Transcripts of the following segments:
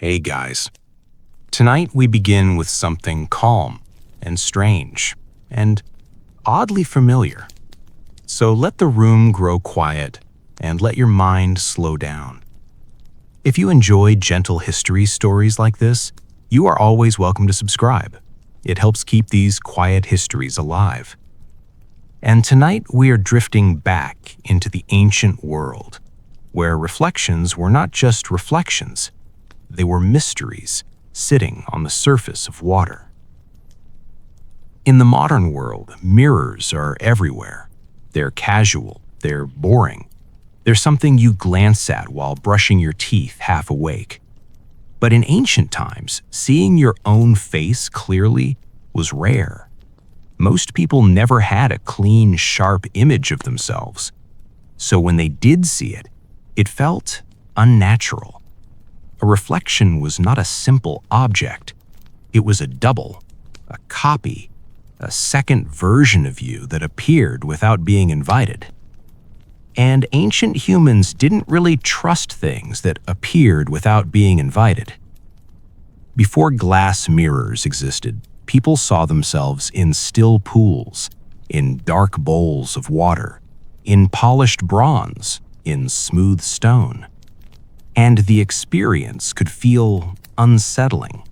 Hey guys. Tonight we begin with something calm and strange and oddly familiar. So let the room grow quiet and let your mind slow down. If you enjoy gentle history stories like this, you are always welcome to subscribe. It helps keep these quiet histories alive. And tonight we are drifting back into the ancient world, where reflections were not just reflections, they were mysteries sitting on the surface of water. In the modern world, mirrors are everywhere. They're casual, they're boring. They're something you glance at while brushing your teeth half awake. But in ancient times, seeing your own face clearly was rare. Most people never had a clean, sharp image of themselves. So when they did see it, it felt unnatural. A reflection was not a simple object. It was a double, a copy, a second version of you that appeared without being invited. And ancient humans didn't really trust things that appeared without being invited. Before glass mirrors existed, people saw themselves in still pools, in dark bowls of water, in polished bronze, in smooth stone. And the experience could feel unsettling,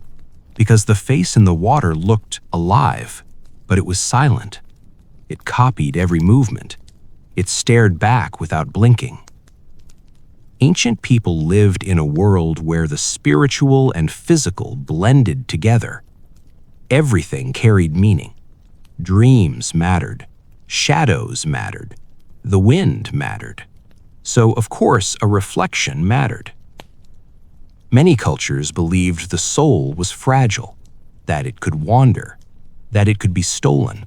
because the face in the water looked alive, but it was silent. It copied every movement. It stared back without blinking. Ancient people lived in a world where the spiritual and physical blended together. Everything carried meaning. Dreams mattered. Shadows mattered. The wind mattered. So, of course, a reflection mattered. Many cultures believed the soul was fragile, that it could wander, that it could be stolen,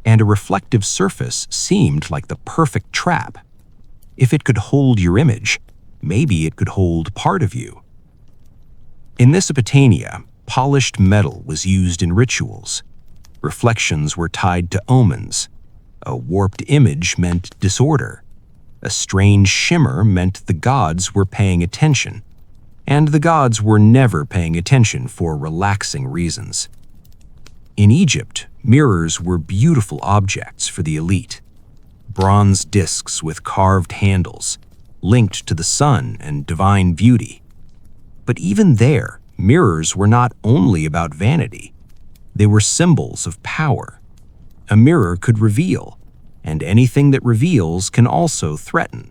and a reflective surface seemed like the perfect trap. If it could hold your image, maybe it could hold part of you. In Mesopotamia, polished metal was used in rituals. Reflections were tied to omens. A warped image meant disorder. A strange shimmer meant the gods were paying attention, and the gods were never paying attention for relaxing reasons. In Egypt, mirrors were beautiful objects for the elite. Bronze discs with carved handles, linked to the sun and divine beauty. But even there, mirrors were not only about vanity. They were symbols of power. A mirror could reveal, and anything that reveals can also threaten.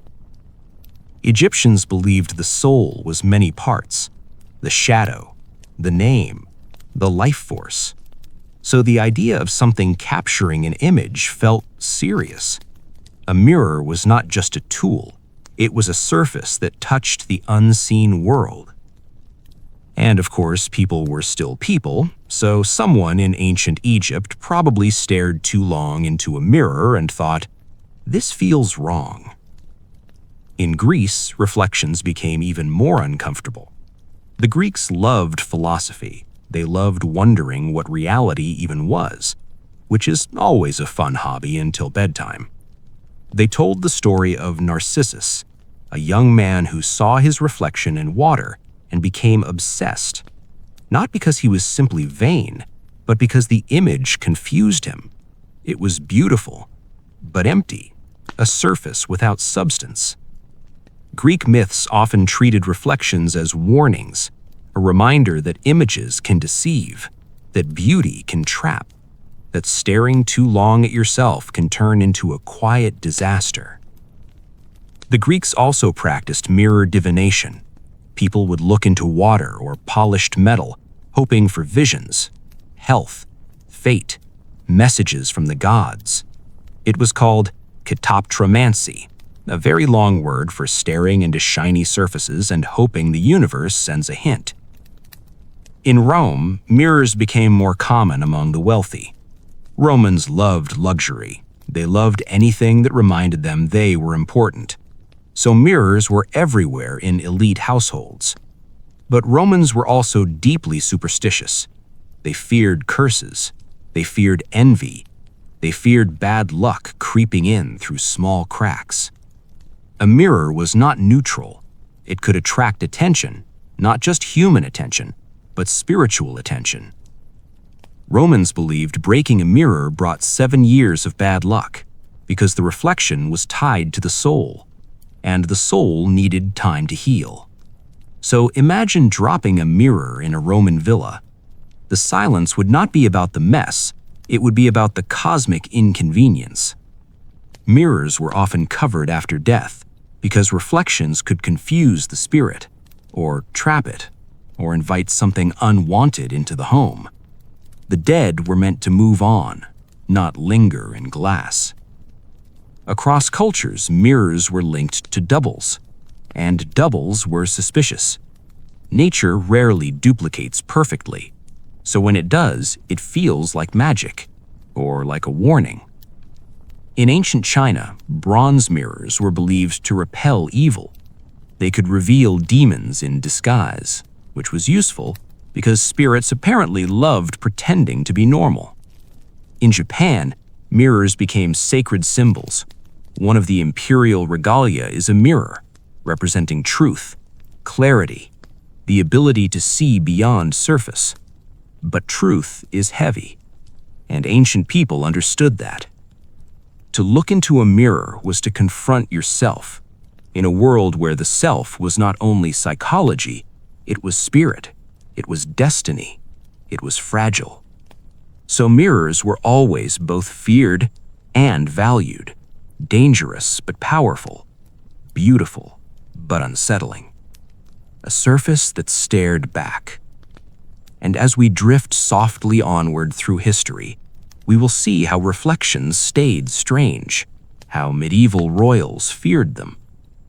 Egyptians believed the soul was many parts, the shadow, the name, the life force. So the idea of something capturing an image felt serious. A mirror was not just a tool, it was a surface that touched the unseen world. And of course, people were still people, so someone in ancient Egypt probably stared too long into a mirror and thought, "This feels wrong." In Greece, reflections became even more uncomfortable. The Greeks loved philosophy. They loved wondering what reality even was, which is always a fun hobby until bedtime. They told the story of Narcissus, a young man who saw his reflection in water and became obsessed, not because he was simply vain, but because the image confused him. It was beautiful, but empty, a surface without substance. Greek myths often treated reflections as warnings, a reminder that images can deceive, that beauty can trap, that staring too long at yourself can turn into a quiet disaster. The Greeks also practiced mirror divination. People would look into water or polished metal, hoping for visions, health, fate, messages from the gods. It was called katoptromancy, a very long word for staring into shiny surfaces and hoping the universe sends a hint. In Rome, mirrors became more common among the wealthy. Romans loved luxury. They loved anything that reminded them they were important. So mirrors were everywhere in elite households. But Romans were also deeply superstitious. They feared curses. They feared envy. They feared bad luck creeping in through small cracks. A mirror was not neutral. It could attract attention, not just human attention, but spiritual attention. Romans believed breaking a mirror brought 7 years of bad luck because the reflection was tied to the soul, and the soul needed time to heal. So imagine dropping a mirror in a Roman villa. The silence would not be about the mess, it would be about the cosmic inconvenience. Mirrors were often covered after death because reflections could confuse the spirit, or trap it, or invite something unwanted into the home. The dead were meant to move on, not linger in glass. Across cultures, mirrors were linked to doubles, and doubles were suspicious. Nature rarely duplicates perfectly, so when it does, it feels like magic, or like a warning. In ancient China, bronze mirrors were believed to repel evil. They could reveal demons in disguise, which was useful because spirits apparently loved pretending to be normal. In Japan, mirrors became sacred symbols. One of the imperial regalia is a mirror, representing truth, clarity, the ability to see beyond surface. But truth is heavy, and ancient people understood that. To look into a mirror was to confront yourself, in a world where the self was not only psychology, it was spirit, it was destiny, it was fragile. So mirrors were always both feared and valued, dangerous but powerful, beautiful but unsettling. A surface that stared back. And as we drift softly onward through history, we will see how reflections stayed strange, how medieval royals feared them,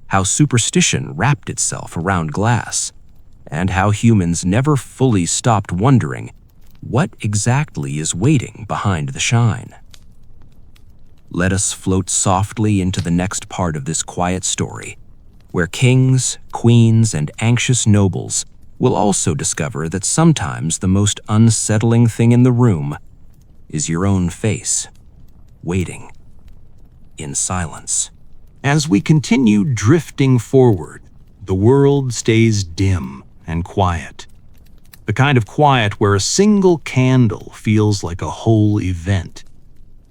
how superstition wrapped itself around glass, and how humans never fully stopped wondering what exactly is waiting behind the shine. Let us float softly into the next part of this quiet story, where kings, queens, and anxious nobles will also discover that sometimes the most unsettling thing in the room is your own face, waiting in silence. As we continue drifting forward, the world stays dim and quiet. The kind of quiet where a single candle feels like a whole event.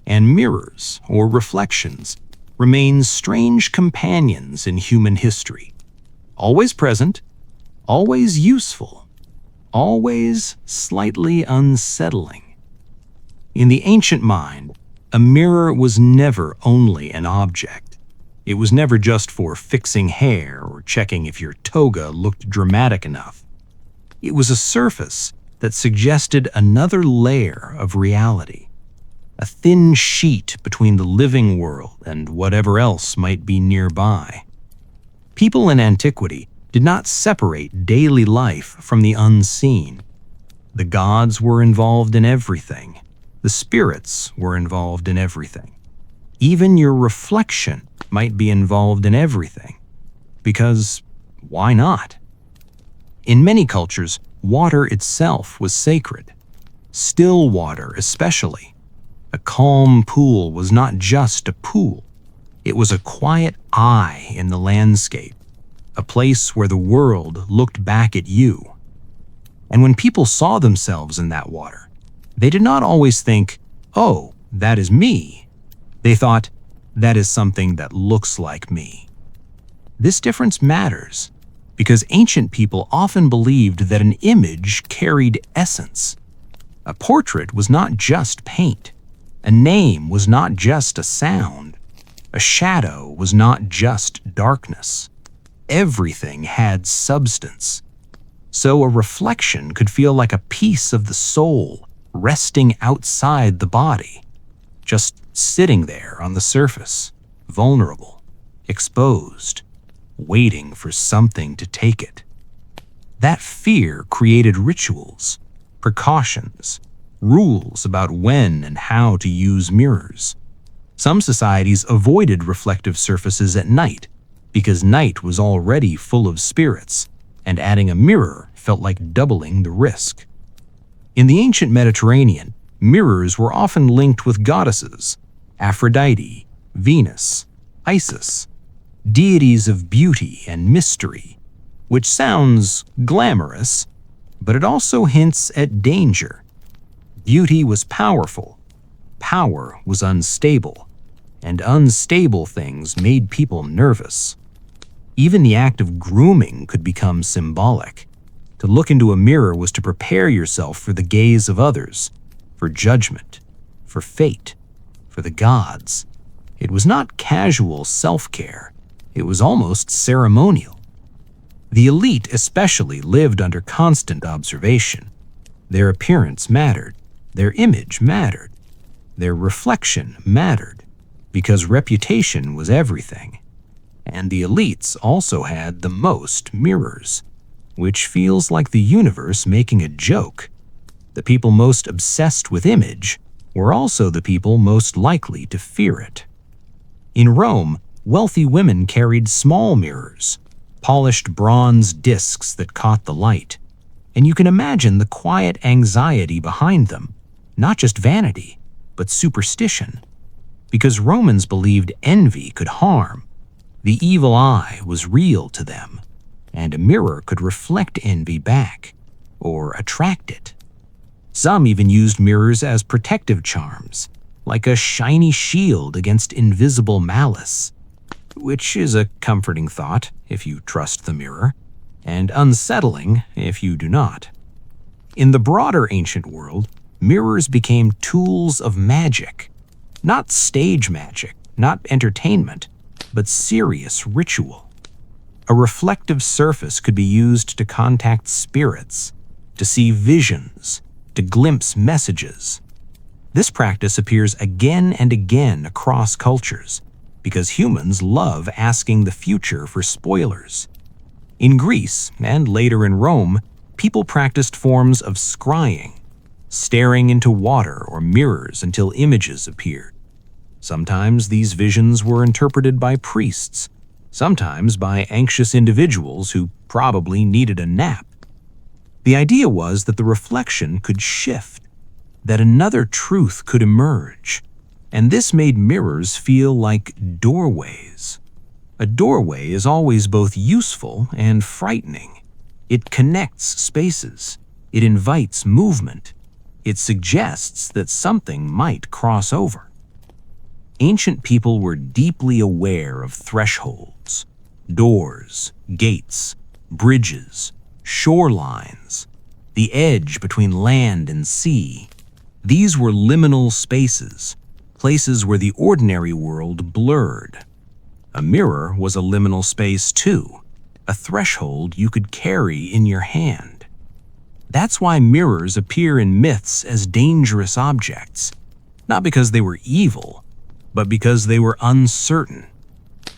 And mirrors, or reflections, remain strange companions in human history. Always present, always useful, always slightly unsettling. In the ancient mind, a mirror was never only an object. It was never just for fixing hair or checking if your toga looked dramatic enough. It was a surface that suggested another layer of reality, a thin sheet between the living world and whatever else might be nearby. People in antiquity did not separate daily life from the unseen. The gods were involved in everything. The spirits were involved in everything. Even your reflection might be involved in everything. Because why not? In many cultures, water itself was sacred. Still water especially. A calm pool was not just a pool. It was a quiet eye in the landscape, a place where the world looked back at you. And when people saw themselves in that water, they did not always think, "Oh, that is me." They thought, "That is something that looks like me." This difference matters because ancient people often believed that an image carried essence. A portrait was not just paint. A name was not just a sound. A shadow was not just darkness. Everything had substance. So a reflection could feel like a piece of the soul resting outside the body, just sitting there on the surface, vulnerable, exposed, waiting for something to take it. That fear created rituals, precautions, rules about when and how to use mirrors. Some societies avoided reflective surfaces at night because night was already full of spirits, and adding a mirror felt like doubling the risk. In the ancient Mediterranean, mirrors were often linked with goddesses, Aphrodite, Venus, Isis, deities of beauty and mystery. which sounds glamorous, but it also hints at danger. Beauty was powerful, power was unstable, and unstable things made people nervous. Even the act of grooming could become symbolic. To look into a mirror was to prepare yourself for the gaze of others, for judgment, for fate, for the gods. It was not casual self-care, it was almost ceremonial. The elite especially lived under constant observation. Their appearance mattered, their image mattered, their reflection mattered, because reputation was everything. And the elites also had the most mirrors, which feels like the universe making a joke. The people most obsessed with image were also the people most likely to fear it. In Rome, wealthy women carried small mirrors, polished bronze discs that caught the light, and you can imagine the quiet anxiety behind them, not just vanity, but superstition. Because Romans believed envy could harm, the evil eye was real to them, and a mirror could reflect envy back, or attract it. Some even used mirrors as protective charms, like a shiny shield against invisible malice, which is a comforting thought if you trust the mirror, and unsettling if you do not. In the broader ancient world, mirrors became tools of magic, not stage magic, not entertainment, but serious ritual. A reflective surface could be used to contact spirits, to see visions, to glimpse messages. This practice appears again and again across cultures, because humans love asking the future for spoilers. In Greece, and later in Rome, people practiced forms of scrying, staring into water or mirrors until images appeared. Sometimes these visions were interpreted by priests, sometimes by anxious individuals who probably needed a nap. The idea was that the reflection could shift, that another truth could emerge, and this made mirrors feel like doorways. A doorway is always both useful and frightening. It connects spaces, it invites movement, it suggests that something might cross over. Ancient people were deeply aware of thresholds, doors, gates, bridges, shorelines, the edge between land and sea. These were liminal spaces, places where the ordinary world blurred. A mirror was a liminal space too, a threshold you could carry in your hand. That's why mirrors appear in myths as dangerous objects, not because they were evil, but because they were uncertain.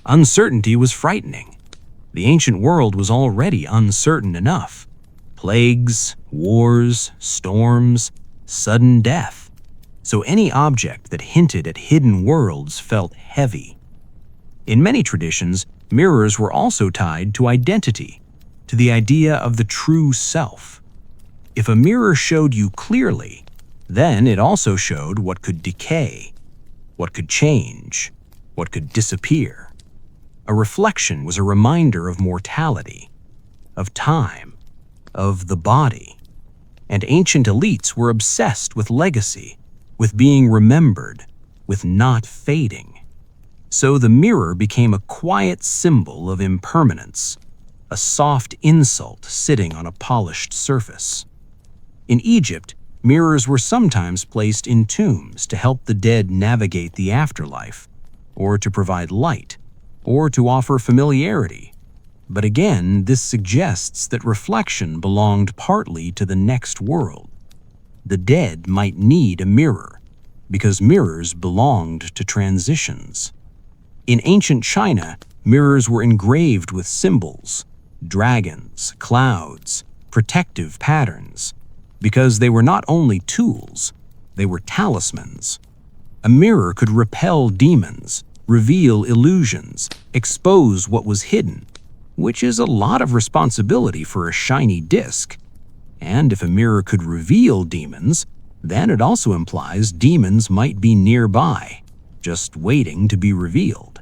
Uncertainty was frightening. The ancient world was already uncertain enough. Plagues, wars, storms, sudden death. So any object that hinted at hidden worlds felt heavy. In many traditions, mirrors were also tied to identity, to the idea of the true self. If a mirror showed you clearly, then it also showed what could decay, what could change, what could disappear. A reflection was a reminder of mortality, of time, of the body. And ancient elites were obsessed with legacy, with being remembered, with not fading. So the mirror became a quiet symbol of impermanence, a soft insult sitting on a polished surface. In Egypt, mirrors were sometimes placed in tombs to help the dead navigate the afterlife, or to provide light, or to offer familiarity. But again, this suggests that reflection belonged partly to the next world. The dead might need a mirror, because mirrors belonged to transitions. In ancient China, mirrors were engraved with symbols, dragons, clouds, protective patterns, because they were not only tools, they were talismans. A mirror could repel demons, reveal illusions, expose what was hidden, which is a lot of responsibility for a shiny disc. And if a mirror could reveal demons, then it also implies demons might be nearby, just waiting to be revealed,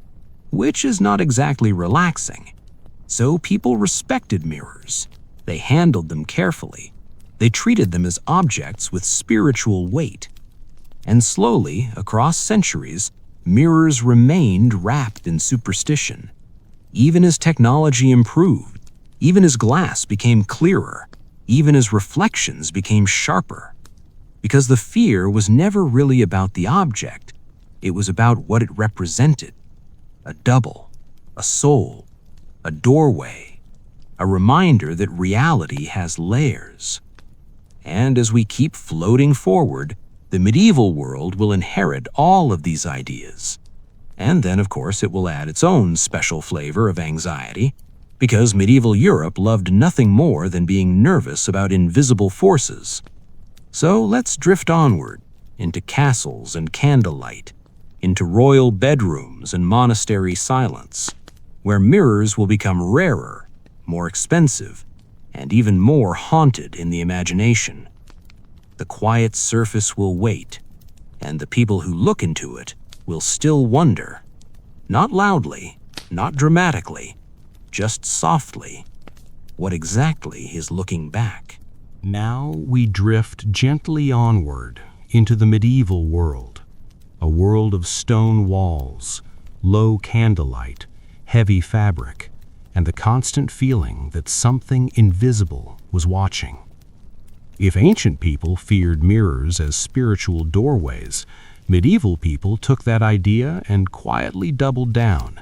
which is not exactly relaxing. So people respected mirrors. They handled them carefully. They treated them as objects with spiritual weight. And slowly, across centuries, mirrors remained wrapped in superstition. Even as technology improved, even as glass became clearer, even as reflections became sharper. Because the fear was never really about the object, it was about what it represented. A double, a soul, a doorway, a reminder that reality has layers. And as we keep floating forward, the medieval world will inherit all of these ideas. And then, of course, it will add its own special flavor of anxiety, because medieval Europe loved nothing more than being nervous about invisible forces. So let's drift onward, into castles and candlelight, into royal bedrooms and monastery silence, where mirrors will become rarer, more expensive, and even more haunted in the imagination. The quiet surface will wait, and the people who look into it will still wonder, not loudly, not dramatically, just softly, what exactly is looking back. Now we drift gently onward into the medieval world, a world of stone walls, low candlelight, heavy fabric, and the constant feeling that something invisible was watching. If ancient people feared mirrors as spiritual doorways, medieval people took that idea and quietly doubled down,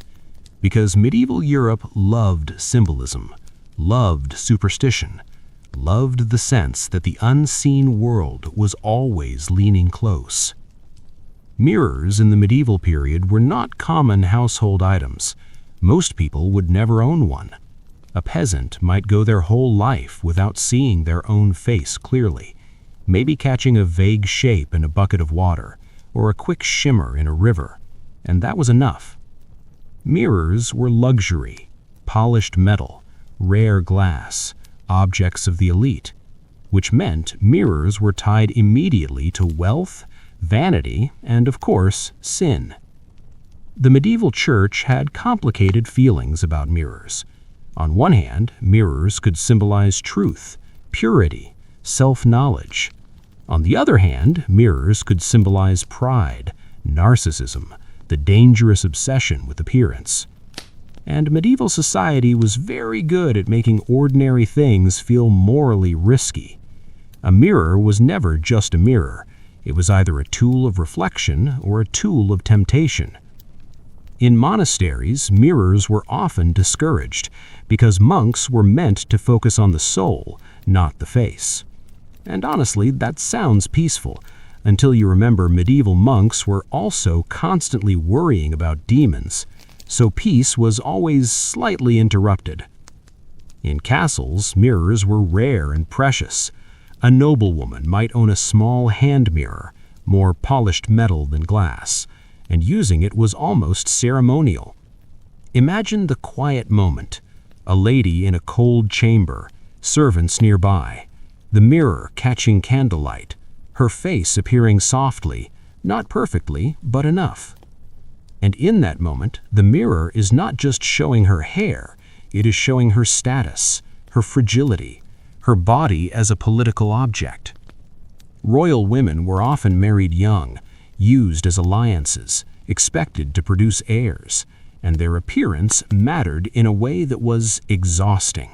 because medieval Europe loved symbolism, loved superstition, loved the sense that the unseen world was always leaning close. Mirrors in the medieval period were not common household items. Most people would never own one. A peasant might go their whole life without seeing their own face clearly, maybe catching a vague shape in a bucket of water or a quick shimmer in a river, and that was enough. Mirrors were luxury, polished metal, rare glass, objects of the elite, which meant mirrors were tied immediately to wealth, vanity, and, of course, sin. The medieval church had complicated feelings about mirrors. On one hand, mirrors could symbolize truth, purity, self-knowledge. On the other hand, mirrors could symbolize pride, narcissism, the dangerous obsession with appearance. And medieval society was very good at making ordinary things feel morally risky. A mirror was never just a mirror. It was either a tool of reflection or a tool of temptation. In monasteries, mirrors were often discouraged because monks were meant to focus on the soul, not the face. And honestly, that sounds peaceful, until you remember medieval monks were also constantly worrying about demons, so peace was always slightly interrupted. In castles, mirrors were rare and precious. A noblewoman might own a small hand mirror, more polished metal than glass, and using it was almost ceremonial. Imagine the quiet moment, a lady in a cold chamber, servants nearby, the mirror catching candlelight, her face appearing softly, not perfectly, but enough. And in that moment, the mirror is not just showing her hair, it is showing her status, her fragility, her body as a political object. Royal women were often married young, used as alliances, expected to produce heirs, and their appearance mattered in a way that was exhausting.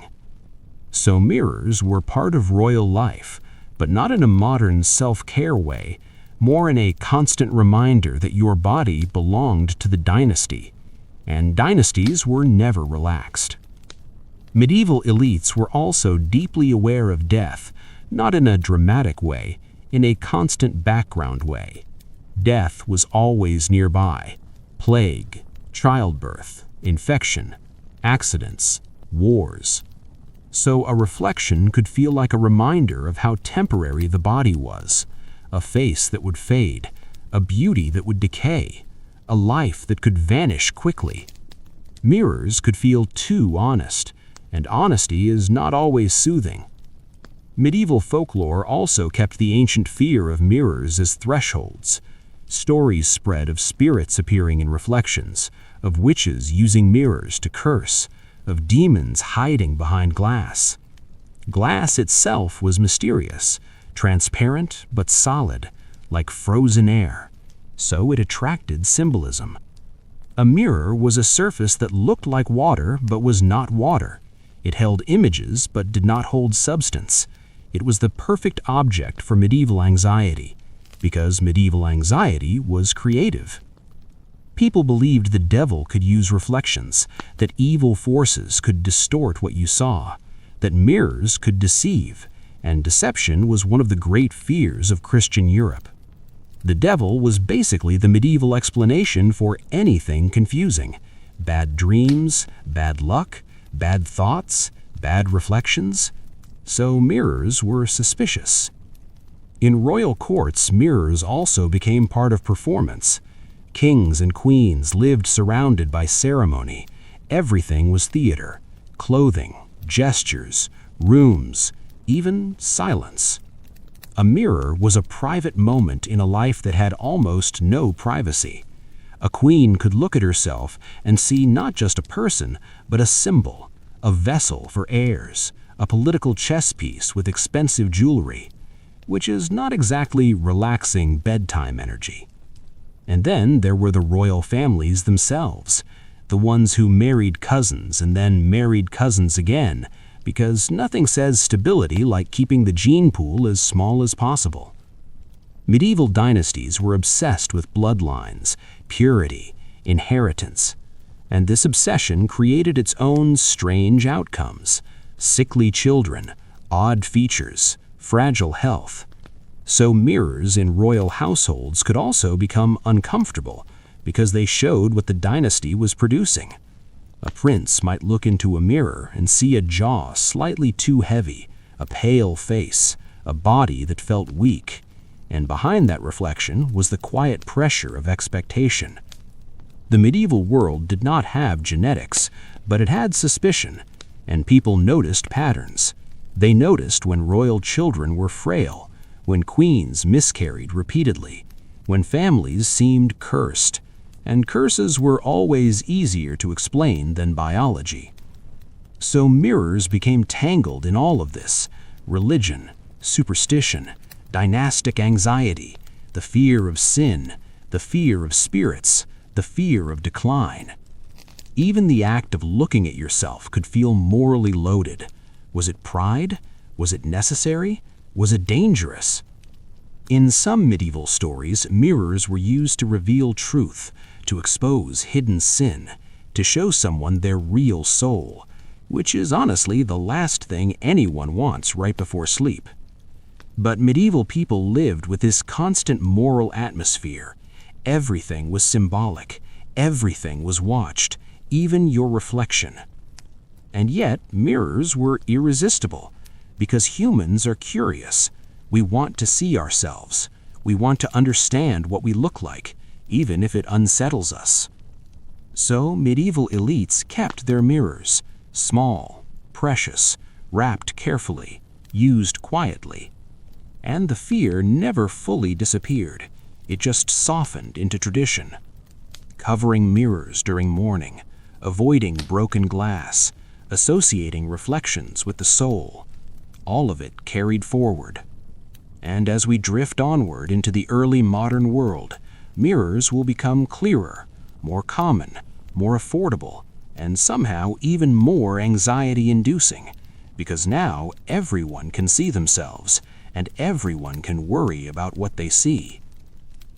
So mirrors were part of royal life, but not in a modern self-care way, more in a constant reminder that your body belonged to the dynasty, and dynasties were never relaxed. Medieval elites were also deeply aware of death, not in a dramatic way, in a constant background way. Death was always nearby. Plague, childbirth, infection, accidents, wars. So a reflection could feel like a reminder of how temporary the body was, a face that would fade, a beauty that would decay, a life that could vanish quickly. Mirrors could feel too honest, and honesty is not always soothing. Medieval folklore also kept the ancient fear of mirrors as thresholds. Stories spread of spirits appearing in reflections, of witches using mirrors to curse, of demons hiding behind glass. Glass itself was mysterious, transparent but solid, like frozen air, so it attracted symbolism. A mirror was a surface that looked like water but was not water. It held images but did not hold substance. It was the perfect object for medieval anxiety, because medieval anxiety was creative. People believed the devil could use reflections, that evil forces could distort what you saw, that mirrors could deceive, and deception was one of the great fears of Christian Europe. The devil was basically the medieval explanation for anything confusing: bad dreams, bad luck, bad thoughts, bad reflections. So mirrors were suspicious. In royal courts, mirrors also became part of performance. Kings and queens lived surrounded by ceremony. Everything was theater: clothing, gestures, rooms, even silence. A mirror was a private moment in a life that had almost no privacy. A queen could look at herself and see not just a person, but a symbol, a vessel for heirs, a political chess piece with expensive jewelry, which is not exactly relaxing bedtime energy. And then there were the royal families themselves, the ones who married cousins and then married cousins again, because nothing says stability like keeping the gene pool as small as possible. Medieval dynasties were obsessed with bloodlines, purity, inheritance, and this obsession created its own strange outcomes: sickly children, odd features, fragile health. So mirrors in royal households could also become uncomfortable because they showed what the dynasty was producing. A prince might look into a mirror and see a jaw slightly too heavy, a pale face, a body that felt weak, and behind that reflection was the quiet pressure of expectation. The medieval world did not have genetics, but it had suspicion, and people noticed patterns. They noticed when royal children were frail, when queens miscarried repeatedly, when families seemed cursed, and curses were always easier to explain than biology. So mirrors became tangled in all of this: religion, superstition, dynastic anxiety, the fear of sin, the fear of spirits, the fear of decline. Even the act of looking at yourself could feel morally loaded. Was it pride? Was it necessary? Was it dangerous? In some medieval stories, mirrors were used to reveal truth, to expose hidden sin, to show someone their real soul, which is honestly the last thing anyone wants right before sleep. But medieval people lived with this constant moral atmosphere. Everything was symbolic. Everything was watched, even your reflection. And yet, mirrors were irresistible, because humans are curious. We want to see ourselves. We want to understand what we look like, even if it unsettles us. So medieval elites kept their mirrors, small, precious, wrapped carefully, used quietly. And the fear never fully disappeared. It just softened into tradition. Covering mirrors during mourning, avoiding broken glass, associating reflections with the soul, all of it carried forward. And as we drift onward into the early modern world, mirrors will become clearer, more common, more affordable, and somehow even more anxiety-inducing, because now everyone can see themselves, and everyone can worry about what they see.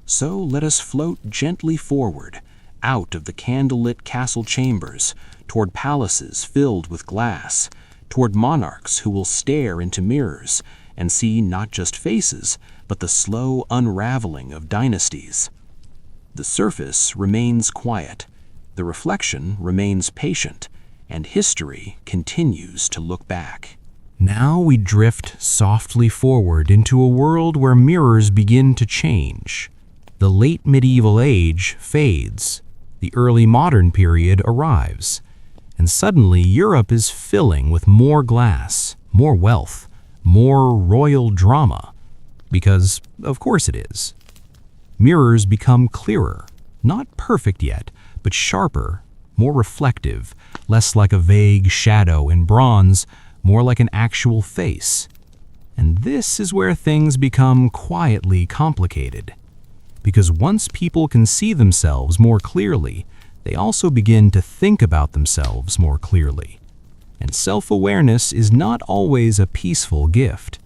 So let us float gently forward, out of the candlelit castle chambers, toward palaces filled with glass, toward monarchs who will stare into mirrors and see not just faces, but the slow unraveling of dynasties. The surface remains quiet, the reflection remains patient, and history continues to look back. Now we drift softly forward into a world where mirrors begin to change. The late medieval age fades, the early modern period arrives, and suddenly Europe is filling with more glass, more wealth, more royal drama, because of course it is. Mirrors become clearer, not perfect yet, but sharper, more reflective, less like a vague shadow in bronze, more like an actual face. And this is where things become quietly complicated. Because once people can see themselves more clearly, they also begin to think about themselves more clearly. And self-awareness is not always a peaceful gift.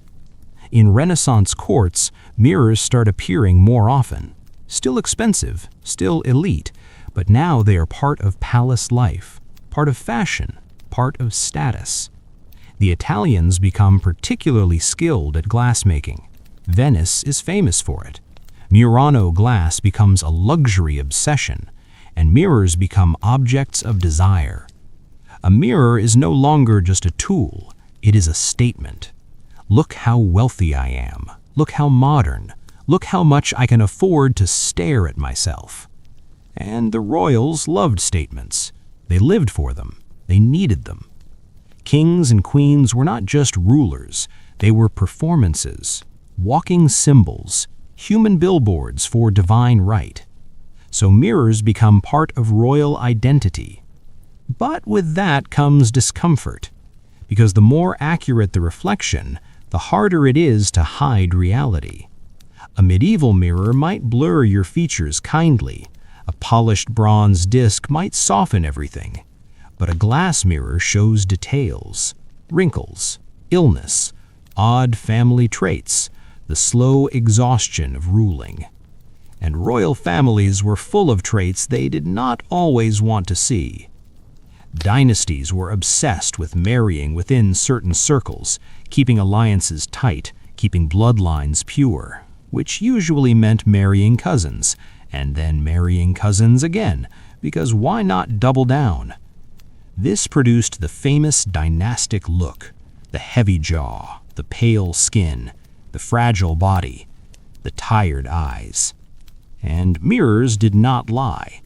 In Renaissance courts, mirrors start appearing more often. Still expensive, still elite, but now they are part of palace life, part of fashion, part of status. The Italians become particularly skilled at glassmaking. Venice is famous for it. Murano glass becomes a luxury obsession, and mirrors become objects of desire. A mirror is no longer just a tool, it is a statement. Look how wealthy I am. Look how modern. Look how much I can afford to stare at myself. And the royals loved statements. They lived for them. They needed them. Kings and queens were not just rulers. They were performances, walking symbols, human billboards for divine right. So mirrors become part of royal identity. But with that comes discomfort, because the more accurate the reflection, the harder it is to hide reality. A medieval mirror might blur your features kindly. A polished bronze disc might soften everything. But a glass mirror shows details, wrinkles, illness, odd family traits, the slow exhaustion of ruling. And royal families were full of traits they did not always want to see. Dynasties were obsessed with marrying within certain circles, keeping alliances tight, keeping bloodlines pure, which usually meant marrying cousins, and then marrying cousins again, because why not double down? This produced the famous dynastic look, the heavy jaw, the pale skin, the fragile body, the tired eyes. And mirrors did not lie.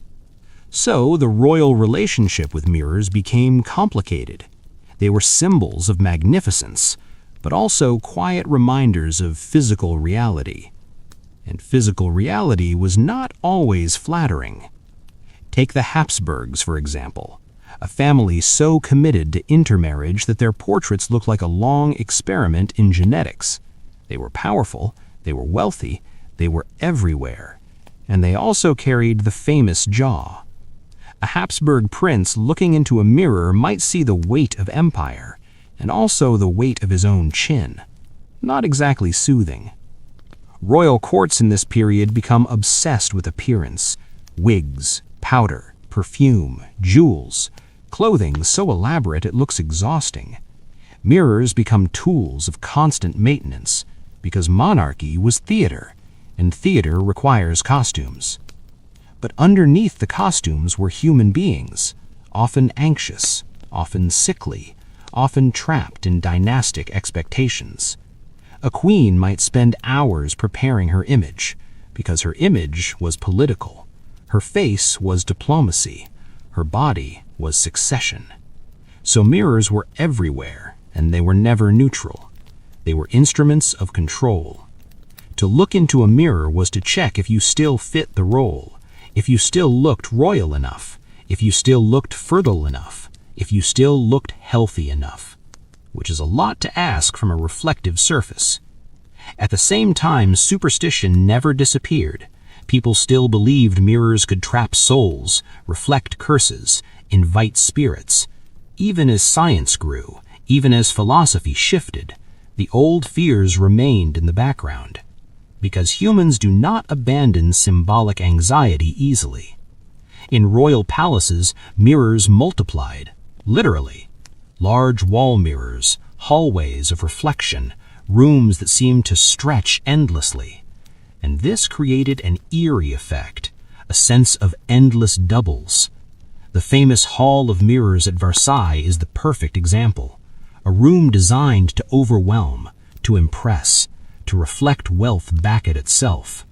So the royal relationship with mirrors became complicated. They were symbols of magnificence, but also quiet reminders of physical reality. And physical reality was not always flattering. Take the Habsburgs, for example, a family so committed to intermarriage that their portraits looked like a long experiment in genetics. They were powerful, they were wealthy, they were everywhere, and they also carried the famous jaw. A Habsburg prince looking into a mirror might see the weight of empire, and also the weight of his own chin. Not exactly soothing. Royal courts in this period become obsessed with appearance. Wigs, powder, perfume, jewels, clothing so elaborate it looks exhausting. Mirrors become tools of constant maintenance, because monarchy was theater, and theater requires costumes. But underneath the costumes were human beings, often anxious, often sickly, often trapped in dynastic expectations. A queen might spend hours preparing her image, because her image was political. Her face was diplomacy. Her body was succession. So mirrors were everywhere, and they were never neutral. They were instruments of control. To look into a mirror was to check if you still fit the role, if you still looked royal enough, if you still looked fertile enough, if you still looked healthy enough, which is a lot to ask from a reflective surface. At the same time, superstition never disappeared. People still believed mirrors could trap souls, reflect curses, invite spirits. Even as science grew, even as philosophy shifted, the old fears remained in the background. Because humans do not abandon symbolic anxiety easily. In royal palaces, mirrors multiplied, literally. Large wall mirrors, hallways of reflection, rooms that seemed to stretch endlessly. And this created an eerie effect, a sense of endless doubles. The famous Hall of Mirrors at Versailles is the perfect example. A room designed to overwhelm, to impress, to reflect wealth back at itself.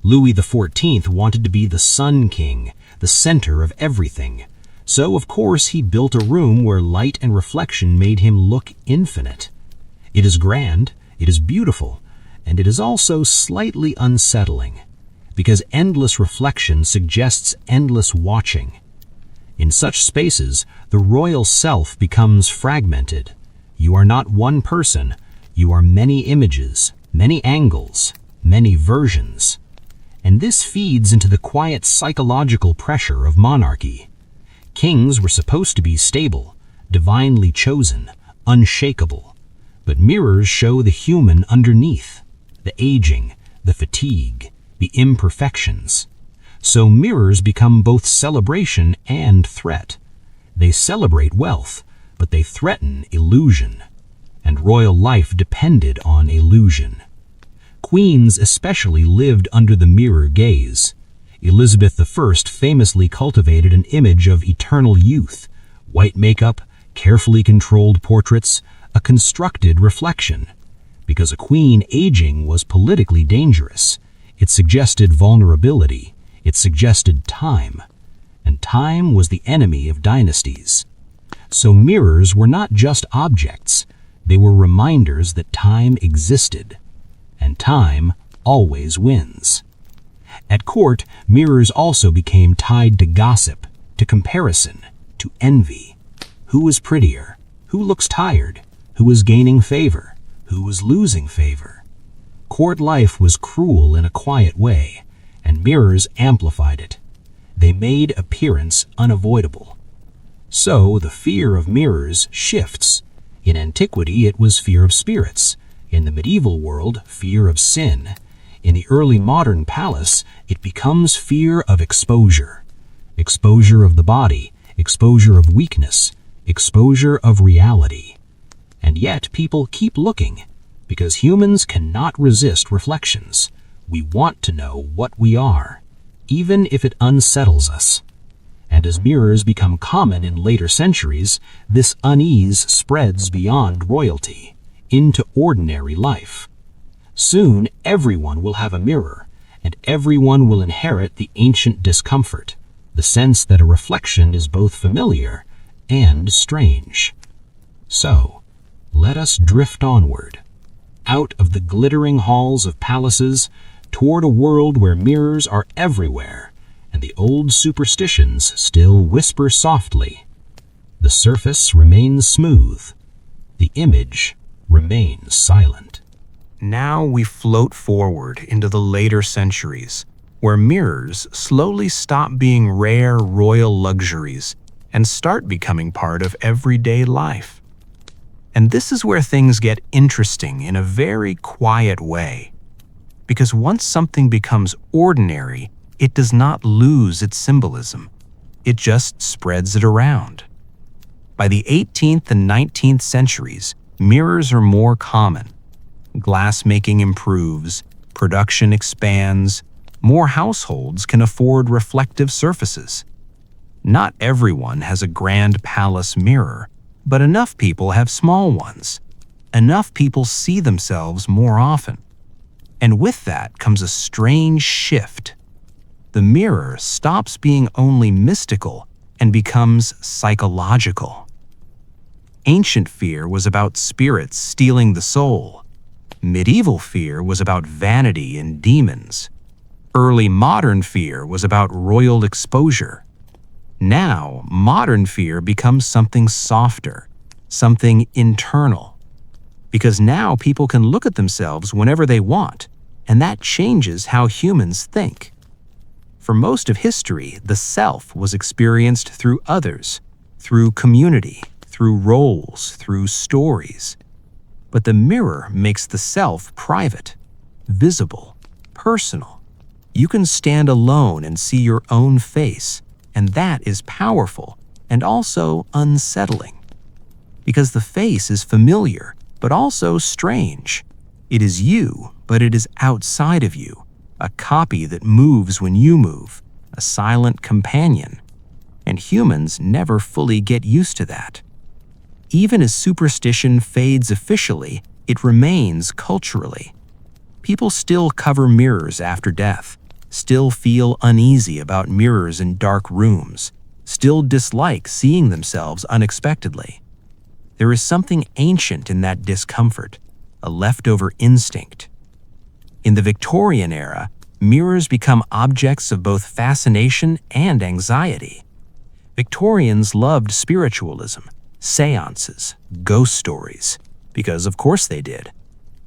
Louis XIV wanted to be the Sun King, the center of everything. So, of course, he built a room where light and reflection made him look infinite. It is grand, it is beautiful, and it is also slightly unsettling, because endless reflection suggests endless watching. In such spaces, the royal self becomes fragmented. You are not one person, you are many images, many angles, many versions. And this feeds into the quiet psychological pressure of monarchy. Kings were supposed to be stable, divinely chosen, unshakable. But mirrors show the human underneath, the aging, the fatigue, the imperfections. So mirrors become both celebration and threat. They celebrate wealth, but they threaten illusion. And royal life depended on illusion. Queens especially lived under the mirror gaze. Elizabeth I famously cultivated an image of eternal youth, white makeup, carefully controlled portraits, a constructed reflection. Because a queen aging was politically dangerous, it suggested vulnerability, it suggested time. And time was the enemy of dynasties. So mirrors were not just objects, they were reminders that time existed. And time always wins. At court, mirrors also became tied to gossip, to comparison, to envy. Who was prettier? Who looks tired? Who was gaining favor? Who was losing favor? Court life was cruel in a quiet way, and mirrors amplified it. They made appearance unavoidable. So the fear of mirrors shifts. In antiquity, it was fear of spirits. In the medieval world, fear of sin. In the early modern palace, it becomes fear of exposure. Exposure of the body, exposure of weakness, exposure of reality. And yet people keep looking, because humans cannot resist reflections. We want to know what we are, even if it unsettles us. And as mirrors become common in later centuries, this unease spreads beyond royalty, into ordinary life. Soon, everyone will have a mirror, and everyone will inherit the ancient discomfort, the sense that a reflection is both familiar and strange. So, let us drift onward, out of the glittering halls of palaces, toward a world where mirrors are everywhere, and the old superstitions still whisper softly. The surface remains smooth. The image remains silent. Now we float forward into the later centuries, where mirrors slowly stop being rare royal luxuries and start becoming part of everyday life. And this is where things get interesting in a very quiet way. Because once something becomes ordinary, it does not lose its symbolism. It just spreads it around. By the 18th and 19th centuries, mirrors are more common. Glassmaking improves, production expands, more households can afford reflective surfaces. Not everyone has a grand palace mirror, but enough people have small ones. Enough people see themselves more often. And with that comes a strange shift. The mirror stops being only mystical and becomes psychological. Ancient fear was about spirits stealing the soul. Medieval fear was about vanity and demons. Early modern fear was about royal exposure. Now, modern fear becomes something softer, something internal. Because now people can look at themselves whenever they want, and that changes how humans think. For most of history, the self was experienced through others, through community, through roles, through stories. But the mirror makes the self private, visible, personal. You can stand alone and see your own face, and that is powerful and also unsettling. Because the face is familiar, but also strange. It is you, but it is outside of you, a copy that moves when you move, a silent companion. And humans never fully get used to that. Even as superstition fades officially, it remains culturally. People still cover mirrors after death, still feel uneasy about mirrors in dark rooms, still dislike seeing themselves unexpectedly. There is something ancient in that discomfort, a leftover instinct. In the Victorian era, mirrors become objects of both fascination and anxiety. Victorians loved spiritualism, seances, ghost stories, because of course they did.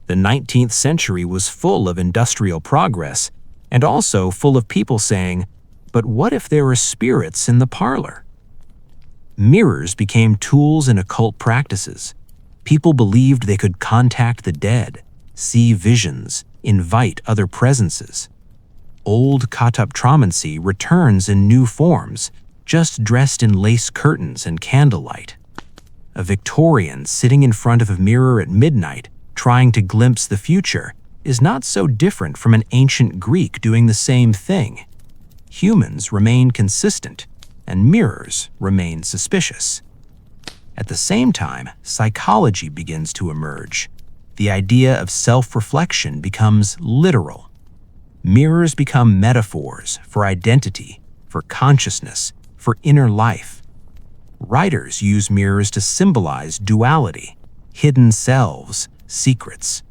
The 19th century was full of industrial progress and also full of people saying, "But what if there are spirits in the parlor?" Mirrors became tools in occult practices. People believed they could contact the dead, see visions, invite other presences. Old kataptramancy returns in new forms, just dressed in lace curtains and candlelight. A Victorian sitting in front of a mirror at midnight, trying to glimpse the future, is not so different from an ancient Greek doing the same thing. Humans remain consistent, and mirrors remain suspicious. At the same time, psychology begins to emerge. The idea of self-reflection becomes literal. Mirrors become metaphors for identity, for consciousness, for inner life. Writers use mirrors to symbolize duality, hidden selves, secrets,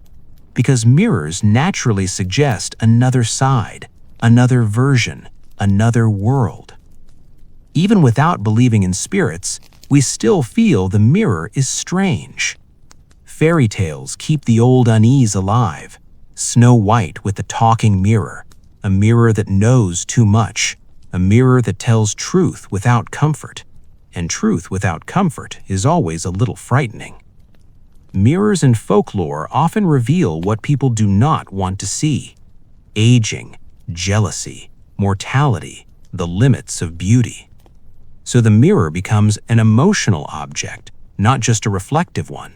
because mirrors naturally suggest another side, another version, another world. Even without believing in spirits, we still feel the mirror is strange. Fairy tales keep the old unease alive. Snow White with the talking mirror, a mirror that knows too much, a mirror that tells truth without comfort. And truth without comfort is always a little frightening. Mirrors in folklore often reveal what people do not want to see: aging, jealousy, mortality, the limits of beauty. So the mirror becomes an emotional object, not just a reflective one.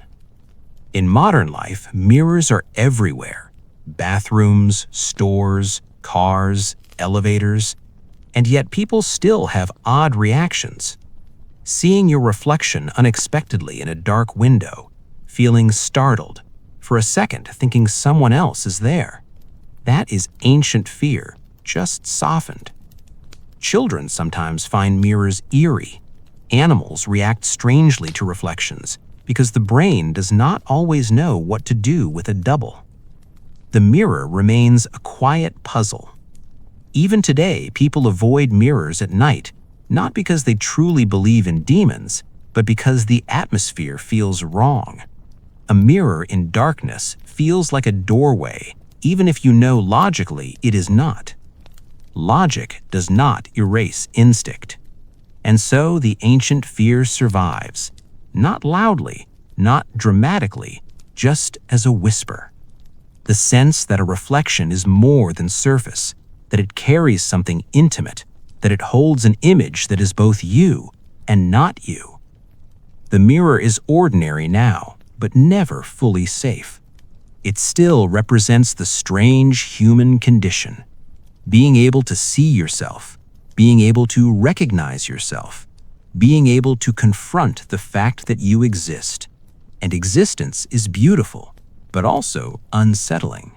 In modern life, mirrors are everywhere: bathrooms, stores, cars, elevators, and yet people still have odd reactions. Seeing your reflection unexpectedly in a dark window, feeling startled, for a second thinking someone else is there. That is ancient fear, just softened. Children sometimes find mirrors eerie. Animals react strangely to reflections because the brain does not always know what to do with a double. The mirror remains a quiet puzzle. Even today, people avoid mirrors at night, not because they truly believe in demons, but because the atmosphere feels wrong. A mirror in darkness feels like a doorway, even if you know logically it is not. Logic does not erase instinct. And so the ancient fear survives, not loudly, not dramatically, just as a whisper. The sense that a reflection is more than surface, that it carries something intimate, that it holds an image that is both you and not you. The mirror is ordinary now, but never fully safe. It still represents the strange human condition: being able to see yourself, being able to recognize yourself, being able to confront the fact that you exist. And existence is beautiful, but also unsettling.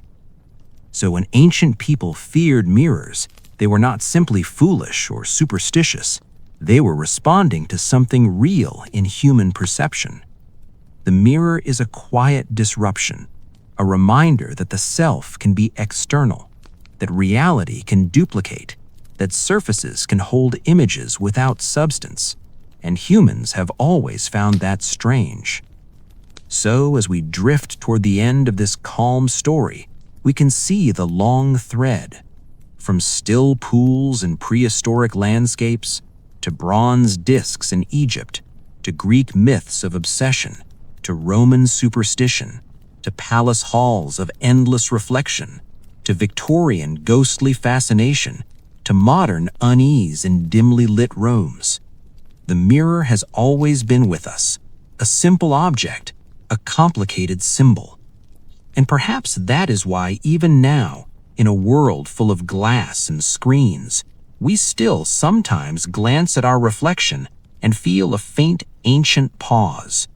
So when ancient people feared mirrors, they were not simply foolish or superstitious. They were responding to something real in human perception. The mirror is a quiet disruption, a reminder that the self can be external, that reality can duplicate, that surfaces can hold images without substance, and humans have always found that strange. So as we drift toward the end of this calm story, we can see the long thread. From still pools in prehistoric landscapes, to bronze discs in Egypt, to Greek myths of obsession, to Roman superstition, to palace halls of endless reflection, to Victorian ghostly fascination, to modern unease in dimly lit rooms. The mirror has always been with us, a simple object, a complicated symbol. And perhaps that is why even now, in a world full of glass and screens, we still sometimes glance at our reflection and feel a faint ancient pause.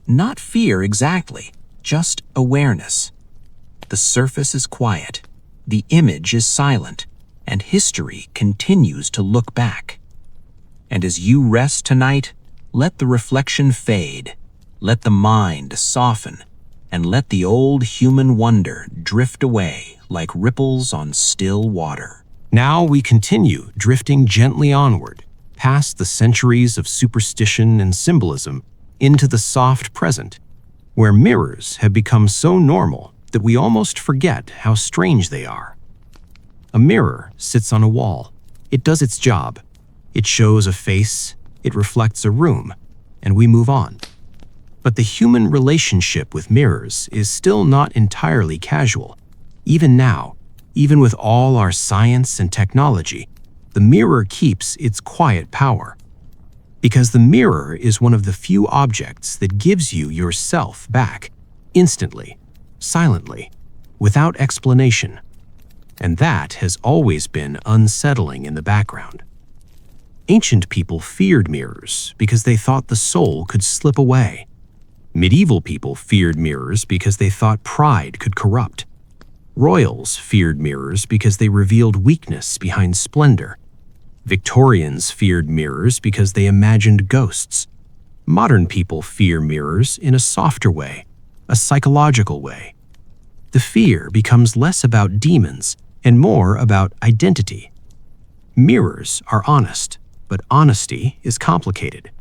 Not fear exactly, just awareness. The surface is quiet, the image is silent, and history continues to look back. And as you rest tonight, let the reflection fade, let the mind soften, and let the old human wonder drift away like ripples on still water. Now we continue drifting gently onward, past the centuries of superstition and symbolism into the soft present, where mirrors have become so normal that we almost forget how strange they are. A mirror sits on a wall. It does its job. It shows a face, it reflects a room, and we move on. But the human relationship with mirrors is still not entirely casual. Even now, even with all our science and technology, the mirror keeps its quiet power. Because the mirror is one of the few objects that gives you yourself back, instantly, silently, without explanation. And that has always been unsettling in the background. Ancient people feared mirrors because they thought the soul could slip away. Medieval people feared mirrors because they thought pride could corrupt. Royals feared mirrors because they revealed weakness behind splendor. Victorians feared mirrors because they imagined ghosts. Modern people fear mirrors in a softer way, a psychological way. The fear becomes less about demons and more about identity. Mirrors are honest, but honesty is complicated.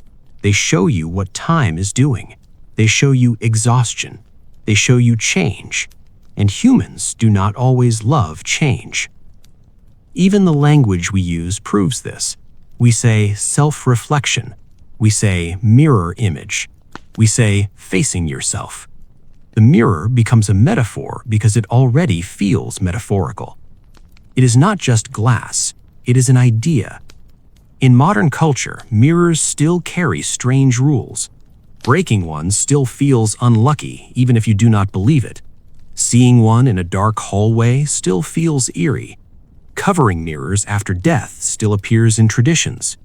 They show you what time is doing. They show you exhaustion. They show you change. And humans do not always love change. Even the language we use proves this. We say self-reflection. We say mirror image. We say facing yourself. The mirror becomes a metaphor because it already feels metaphorical. It is not just glass. It is an idea. In modern culture, mirrors still carry strange rules. Breaking one still feels unlucky, even if you do not believe it. Seeing one in a dark hallway still feels eerie. Covering mirrors after death still appears in traditions.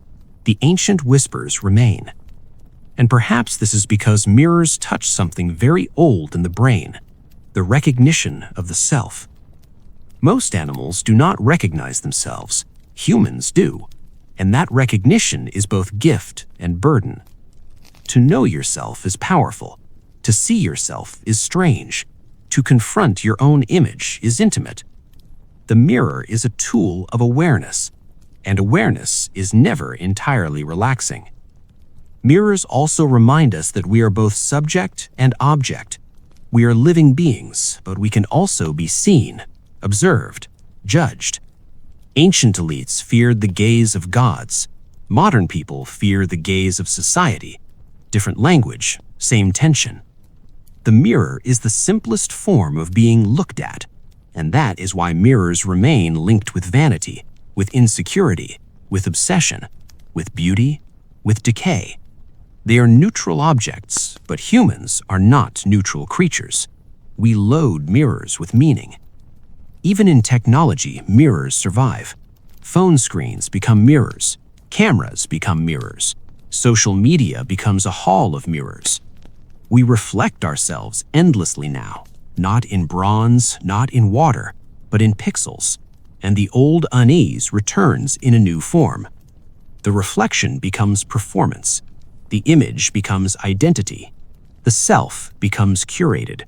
The ancient whispers remain. And perhaps this is because mirrors touch something very old in the brain, the recognition of the self. Most animals do not recognize themselves. Humans do. And that recognition is both gift and burden. To know yourself is powerful. To see yourself is strange. To confront your own image is intimate. The mirror is a tool of awareness, and awareness is never entirely relaxing. Mirrors also remind us that we are both subject and object. We are living beings, but we can also be seen, observed, judged. Ancient elites feared the gaze of gods. Modern people fear the gaze of society. Different language, same tension. The mirror is the simplest form of being looked at, and that is why mirrors remain linked with vanity, with insecurity, with obsession, with beauty, with decay. They are neutral objects, but humans are not neutral creatures. We load mirrors with meaning. Even in technology, mirrors survive. Phone screens become mirrors. Cameras become mirrors. Social media becomes a hall of mirrors. We reflect ourselves endlessly now, not in bronze, not in water, but in pixels, and the old unease returns in a new form. The reflection becomes performance. The image becomes identity. The self becomes curated.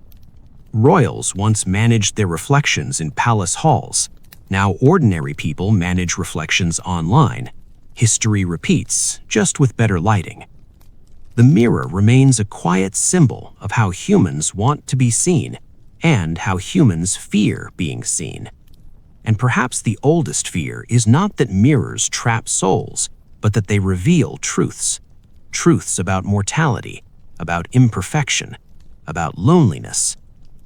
Royals once managed their reflections in palace halls. Now ordinary people manage reflections online. History repeats, just with better lighting. The mirror remains a quiet symbol of how humans want to be seen and how humans fear being seen. And perhaps the oldest fear is not that mirrors trap souls, but that they reveal truths. Truths about mortality, about imperfection, about loneliness,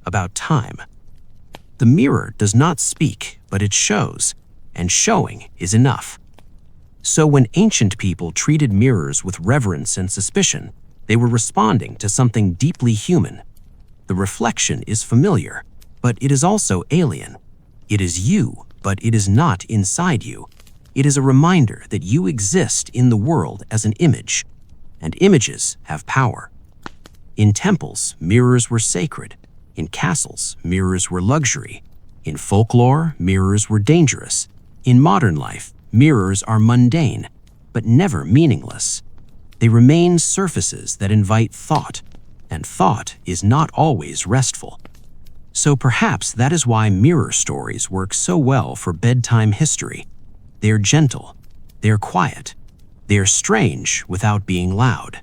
about time. The mirror does not speak, but it shows, and showing is enough. So when ancient people treated mirrors with reverence and suspicion, they were responding to something deeply human. The reflection is familiar, but it is also alien. It is you, but it is not inside you. It is a reminder that you exist in the world as an image, and images have power. In temples, mirrors were sacred. In castles, mirrors were luxury. In folklore, mirrors were dangerous. In modern life, mirrors are mundane, but never meaningless. They remain surfaces that invite thought, and thought is not always restful. So perhaps that is why mirror stories work so well for bedtime history. They are gentle. They are quiet. They are strange without being loud.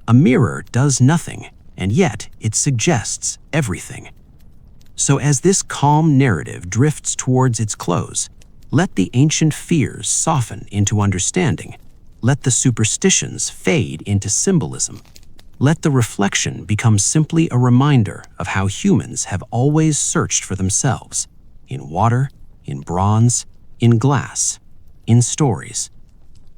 A mirror does nothing, and yet it suggests everything. So as this calm narrative drifts towards its close, let the ancient fears soften into understanding. Let the superstitions fade into symbolism. Let the reflection become simply a reminder of how humans have always searched for themselves, in water, in bronze, in glass, in stories.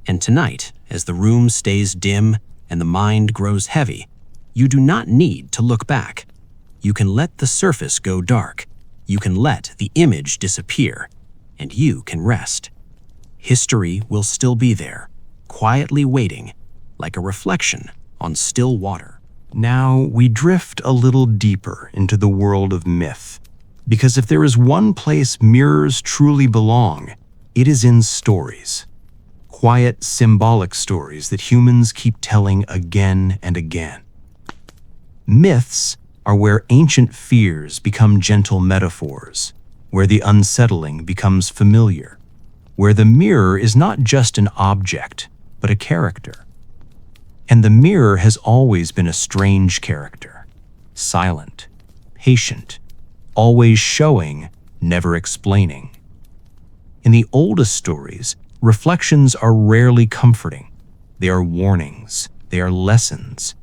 And tonight, as the room stays dim and the mind grows heavy, you do not need to look back. You can let the surface go dark. You can let the image disappear, and you can rest. History will still be there, quietly waiting, like a reflection on still water. Now we drift a little deeper into the world of myth, because if there is one place mirrors truly belong, it is in stories. Quiet, symbolic stories that humans keep telling again and again. Myths are where ancient fears become gentle metaphors, where the unsettling becomes familiar, where the mirror is not just an object, but a character. And the mirror has always been a strange character, silent, patient, always showing, never explaining. In the oldest stories, reflections are rarely comforting. They are warnings, they are lessons,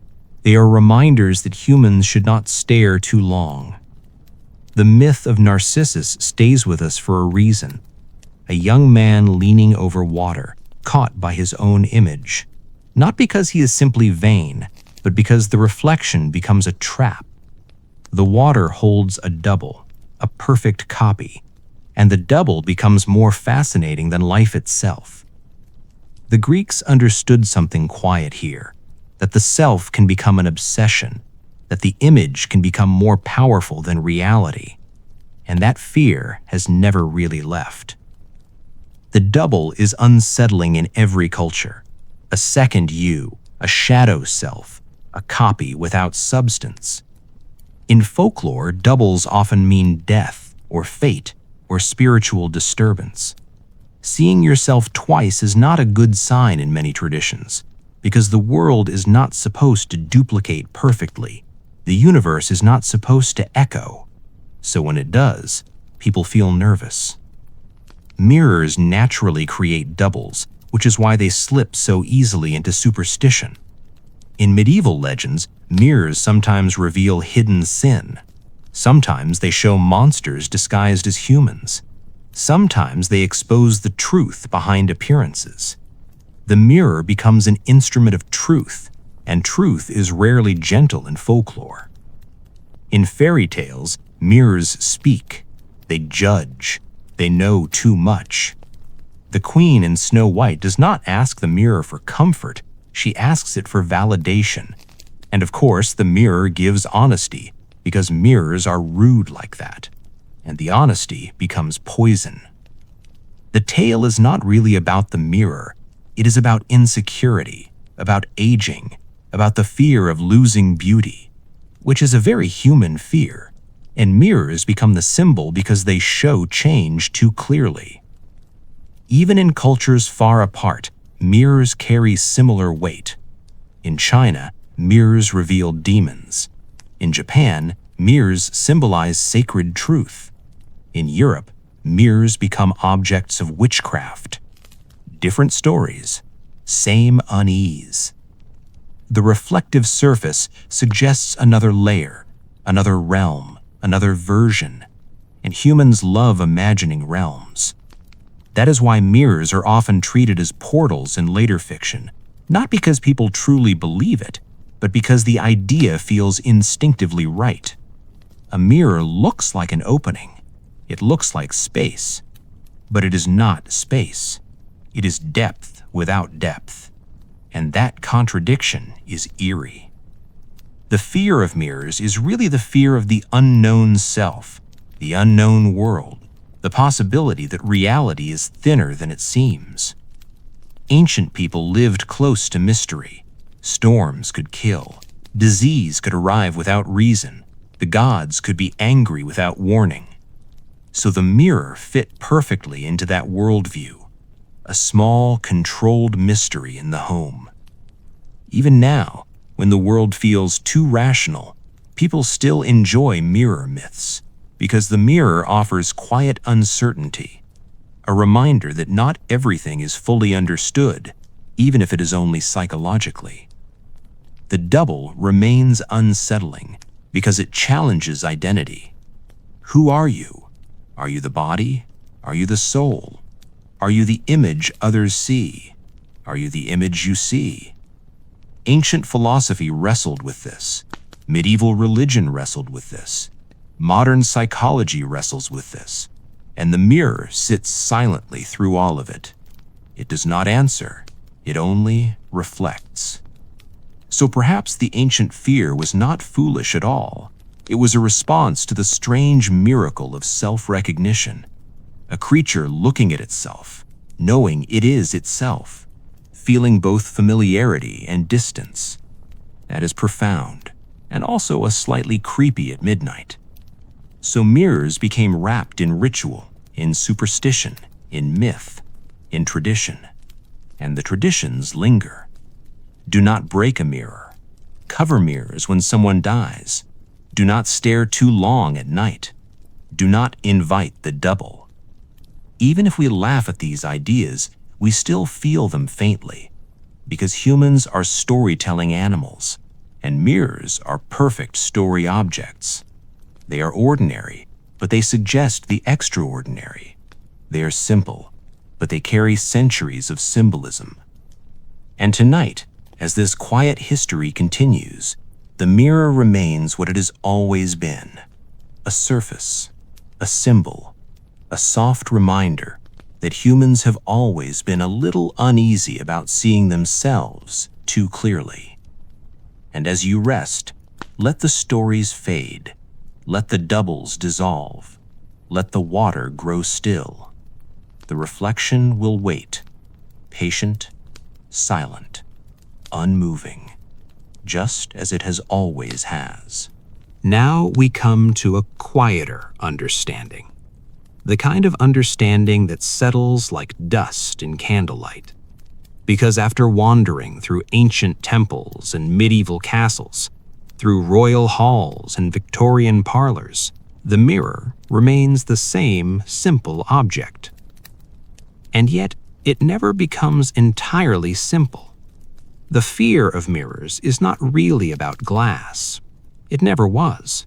they are reminders that humans should not stare too long. The myth of Narcissus stays with us for a reason. A young man leaning over water, caught by his own image. Not because he is simply vain, but because the reflection becomes a trap. The water holds a double, a perfect copy, and the double becomes more fascinating than life itself. The Greeks understood something quiet here, that the self can become an obsession, that the image can become more powerful than reality, and that fear has never really left. The double is unsettling in every culture. A second you, a shadow self, a copy without substance. In folklore, doubles often mean death or fate or spiritual disturbance. Seeing yourself twice is not a good sign in many traditions, because the world is not supposed to duplicate perfectly. The universe is not supposed to echo. So when it does, people feel nervous. Mirrors naturally create doubles, which is why they slip so easily into superstition. In medieval legends, mirrors sometimes reveal hidden sin. Sometimes they show monsters disguised as humans. Sometimes they expose the truth behind appearances. The mirror becomes an instrument of truth, and truth is rarely gentle in folklore. In fairy tales, mirrors speak. They judge. They know too much. The queen in Snow White does not ask the mirror for comfort, she asks it for validation. And of course, the mirror gives honesty, because mirrors are rude like that. And the honesty becomes poison. The tale is not really about the mirror. It is about insecurity, about aging, about the fear of losing beauty, which is a very human fear. And mirrors become the symbol because they show change too clearly. Even in cultures far apart, mirrors carry similar weight. In China, mirrors reveal demons. In Japan, mirrors symbolize sacred truth. In Europe, mirrors become objects of witchcraft. Different stories, same unease. The reflective surface suggests another layer, another realm, another version, and humans love imagining realms. That is why mirrors are often treated as portals in later fiction, not because people truly believe it, but because the idea feels instinctively right. A mirror looks like an opening. It looks like space, but it is not space. It is depth without depth, and that contradiction is eerie. The fear of mirrors is really the fear of the unknown self, the unknown world, the possibility that reality is thinner than it seems. Ancient people lived close to mystery. Storms could kill. Disease could arrive without reason. The gods could be angry without warning. So the mirror fit perfectly into that worldview. a small, controlled mystery in the home. Even now, when the world feels too rational, people still enjoy mirror myths because the mirror offers quiet uncertainty, a reminder that not everything is fully understood, even if it is only psychologically. The double remains unsettling because it challenges identity. Who are you? Are you the body? Are you the soul? Are you the image others see? Are you the image you see? Ancient philosophy wrestled with this. Medieval religion wrestled with this. Modern psychology wrestles with this. And the mirror sits silently through all of it. It does not answer. It only reflects. So perhaps the ancient fear was not foolish at all. It was a response to the strange miracle of self-recognition. A creature looking at itself, knowing it is itself, feeling both familiarity and distance. That is profound, and also a slightly creepy at midnight. So mirrors became wrapped in ritual, in superstition, in myth, in tradition. And the traditions linger. Do not break a mirror. Cover mirrors when someone dies. Do not stare too long at night. Do not invite the double. Even if we laugh at these ideas, we still feel them faintly, because humans are storytelling animals, and mirrors are perfect story objects. They are ordinary, but they suggest the extraordinary. They are simple, but they carry centuries of symbolism. And tonight, as this quiet history continues, the mirror remains what it has always been: a surface, a symbol, a soft reminder that humans have always been a little uneasy about seeing themselves too clearly. And as you rest, let the stories fade, let the doubles dissolve, let the water grow still. The reflection will wait, patient, silent, unmoving, just as it has always has. Now we come to a quieter understanding. The kind of understanding that settles like dust in candlelight. Because after wandering through ancient temples and medieval castles, through royal halls and Victorian parlors, the mirror remains the same simple object. And yet, it never becomes entirely simple. The fear of mirrors is not really about glass. It never was.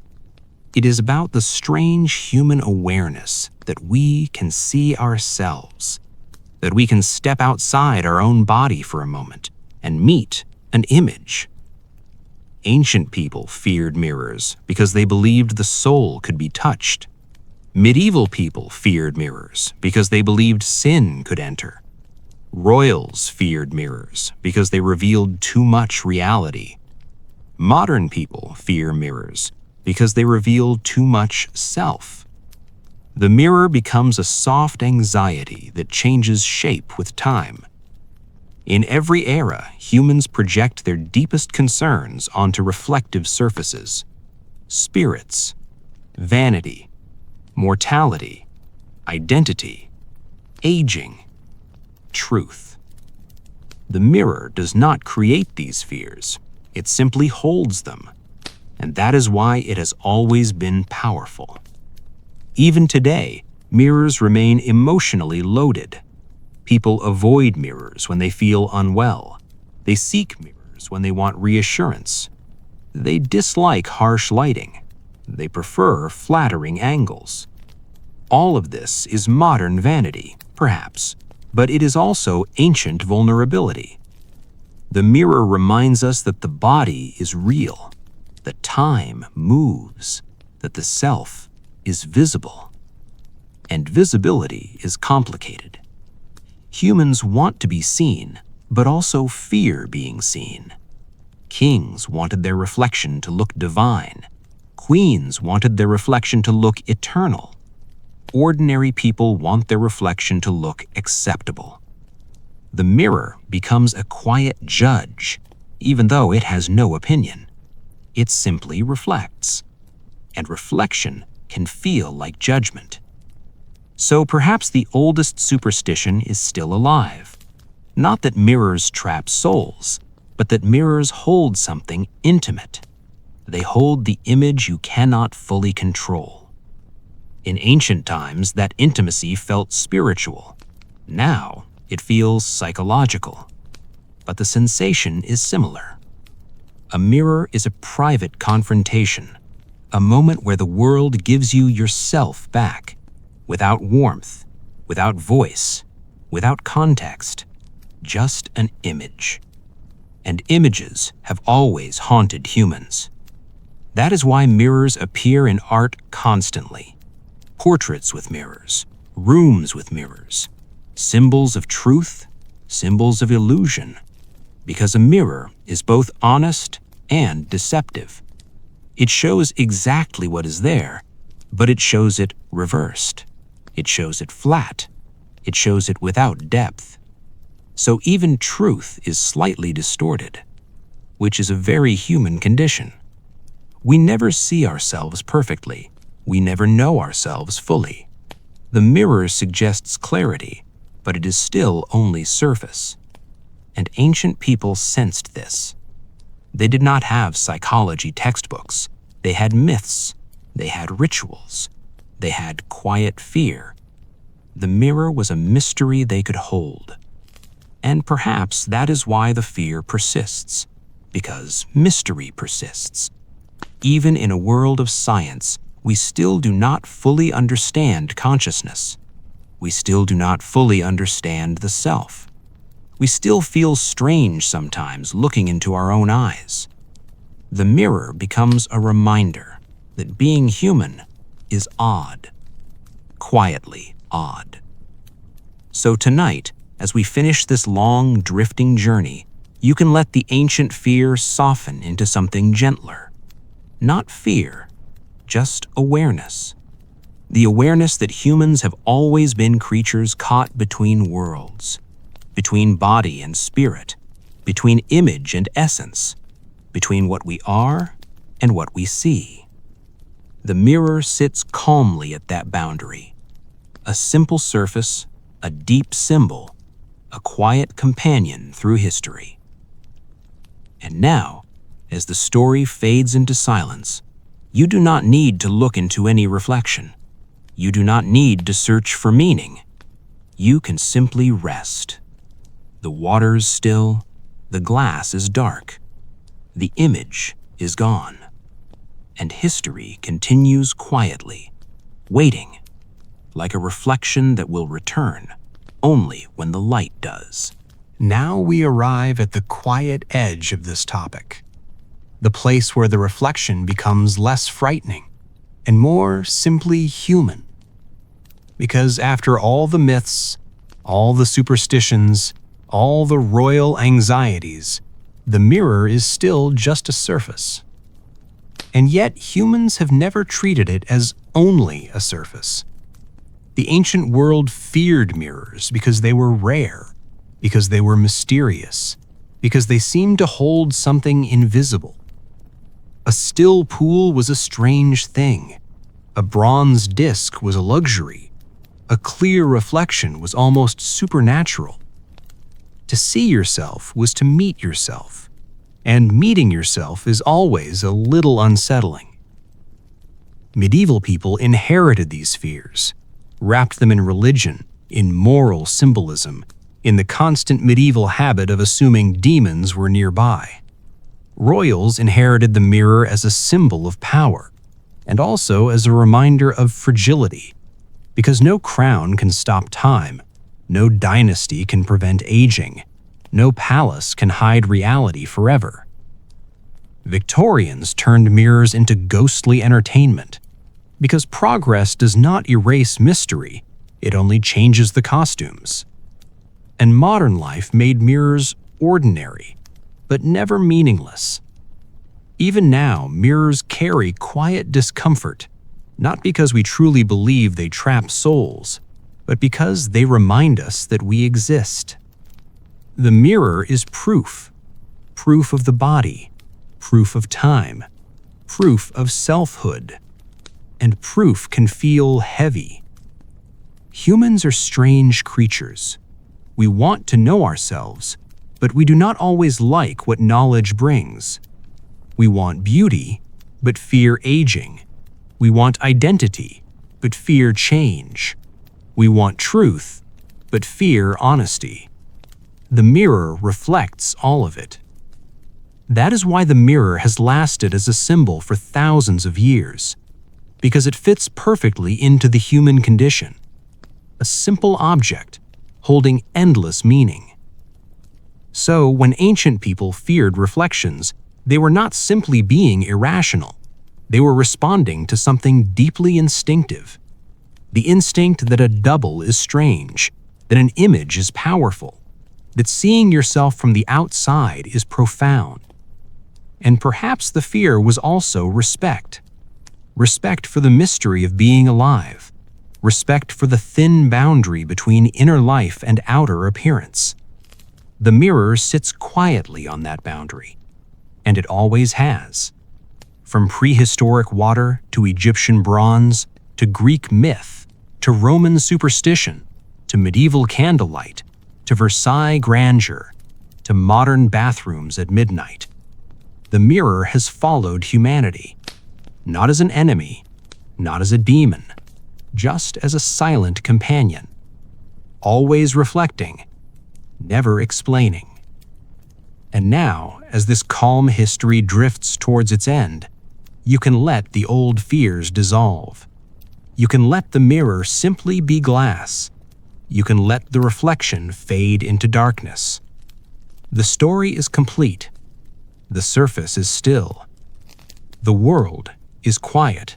It is about the strange human awareness that we can see ourselves, that we can step outside our own body for a moment and meet an image. Ancient people feared mirrors because they believed the soul could be touched. Medieval people feared mirrors because they believed sin could enter. Royals feared mirrors because they revealed too much reality. Modern people fear mirrors because they reveal too much self. The mirror becomes a soft anxiety that changes shape with time. In every era, humans project their deepest concerns onto reflective surfaces: spirits, vanity, mortality, identity, aging, truth. The mirror does not create these fears. It simply holds them. And that is why it has always been powerful. Even today, mirrors remain emotionally loaded. People avoid mirrors when they feel unwell. They seek mirrors when they want reassurance. They dislike harsh lighting. They prefer flattering angles. All of this is modern vanity, perhaps, but it is also ancient vulnerability. The mirror reminds us that the body is real, that time moves, that the self is visible. And visibility is complicated. Humans want to be seen, but also fear being seen. Kings wanted their reflection to look divine. Queens wanted their reflection to look eternal. Ordinary people want their reflection to look acceptable. The mirror becomes a quiet judge, even though it has no opinion. It simply reflects. And reflection can feel like judgment. So perhaps the oldest superstition is still alive. Not that mirrors trap souls, but that mirrors hold something intimate. They hold the image you cannot fully control. In ancient times, that intimacy felt spiritual. Now, it feels psychological. But the sensation is similar. A mirror is a private confrontation, a moment where the world gives you yourself back, without warmth, without voice, without context, just an image. And images have always haunted humans. That is why mirrors appear in art constantly. Portraits with mirrors, rooms with mirrors, symbols of truth, symbols of illusion, because a mirror is both honest and deceptive. It shows exactly what is there, but it shows it reversed. It shows it flat. It shows it without depth. So even truth is slightly distorted, which is a very human condition. We never see ourselves perfectly. We never know ourselves fully. The mirror suggests clarity, but it is still only surface. And ancient people sensed this. They did not have psychology textbooks. They had myths. They had rituals. They had quiet fear. The mirror was a mystery they could hold. And perhaps that is why the fear persists, because mystery persists. Even in a world of science, we still do not fully understand consciousness. We still do not fully understand the self. We still feel strange sometimes looking into our own eyes. The mirror becomes a reminder that being human is odd, quietly odd. So tonight, as we finish this long, drifting journey, you can let the ancient fear soften into something gentler. Not fear, just awareness. The awareness that humans have always been creatures caught between worlds, between body and spirit, between image and essence, between what we are and what we see. The mirror sits calmly at that boundary, a simple surface, a deep symbol, a quiet companion through history. And now, as the story fades into silence, you do not need to look into any reflection. You do not need to search for meaning. You can simply rest. The water's still, the glass is dark, the image is gone, and history continues quietly, waiting, like a reflection that will return only when the light does. Now we arrive at the quiet edge of this topic, the place where the reflection becomes less frightening and more simply human. Because after all the myths, all the superstitions, all the royal anxieties, the mirror is still just a surface. And yet humans have never treated it as only a surface. The ancient world feared mirrors because they were rare, because they were mysterious, because they seemed to hold something invisible. A still pool was a strange thing. A bronze disc was a luxury. A clear reflection was almost supernatural. To see yourself was to meet yourself, and meeting yourself is always a little unsettling. Medieval people inherited these fears, wrapped them in religion, in moral symbolism, in the constant medieval habit of assuming demons were nearby. Royals inherited the mirror as a symbol of power, and also as a reminder of fragility, because no crown can stop time, no dynasty can prevent aging, no palace can hide reality forever. Victorians turned mirrors into ghostly entertainment, because progress does not erase mystery, it only changes the costumes. And modern life made mirrors ordinary, but never meaningless. Even now, mirrors carry quiet discomfort, not because we truly believe they trap souls, but because they remind us that we exist. The mirror is proof of the body, proof of time, proof of selfhood, and proof can feel heavy. Humans are strange creatures. We want to know ourselves, but we do not always like what knowledge brings. We want beauty, but fear aging. We want identity, but fear change. We want truth, but fear honesty. The mirror reflects all of it. That is why the mirror has lasted as a symbol for thousands of years, because it fits perfectly into the human condition. A simple object holding endless meaning. So, when ancient people feared reflections, they were not simply being irrational. They were responding to something deeply instinctive. The instinct that a double is strange, that an image is powerful, that seeing yourself from the outside is profound. And perhaps the fear was also respect. Respect for the mystery of being alive. Respect for the thin boundary between inner life and outer appearance. The mirror sits quietly on that boundary, and it always has. From prehistoric water to Egyptian bronze, to Greek myth, to Roman superstition, to medieval candlelight, to Versailles grandeur, to modern bathrooms at midnight, the mirror has followed humanity, not as an enemy, not as a demon, just as a silent companion, always reflecting, never explaining. And now, as this calm history drifts towards its end, you can let the old fears dissolve. You can let the mirror simply be glass. You can let the reflection fade into darkness. The story is complete. The surface is still. The world is quiet.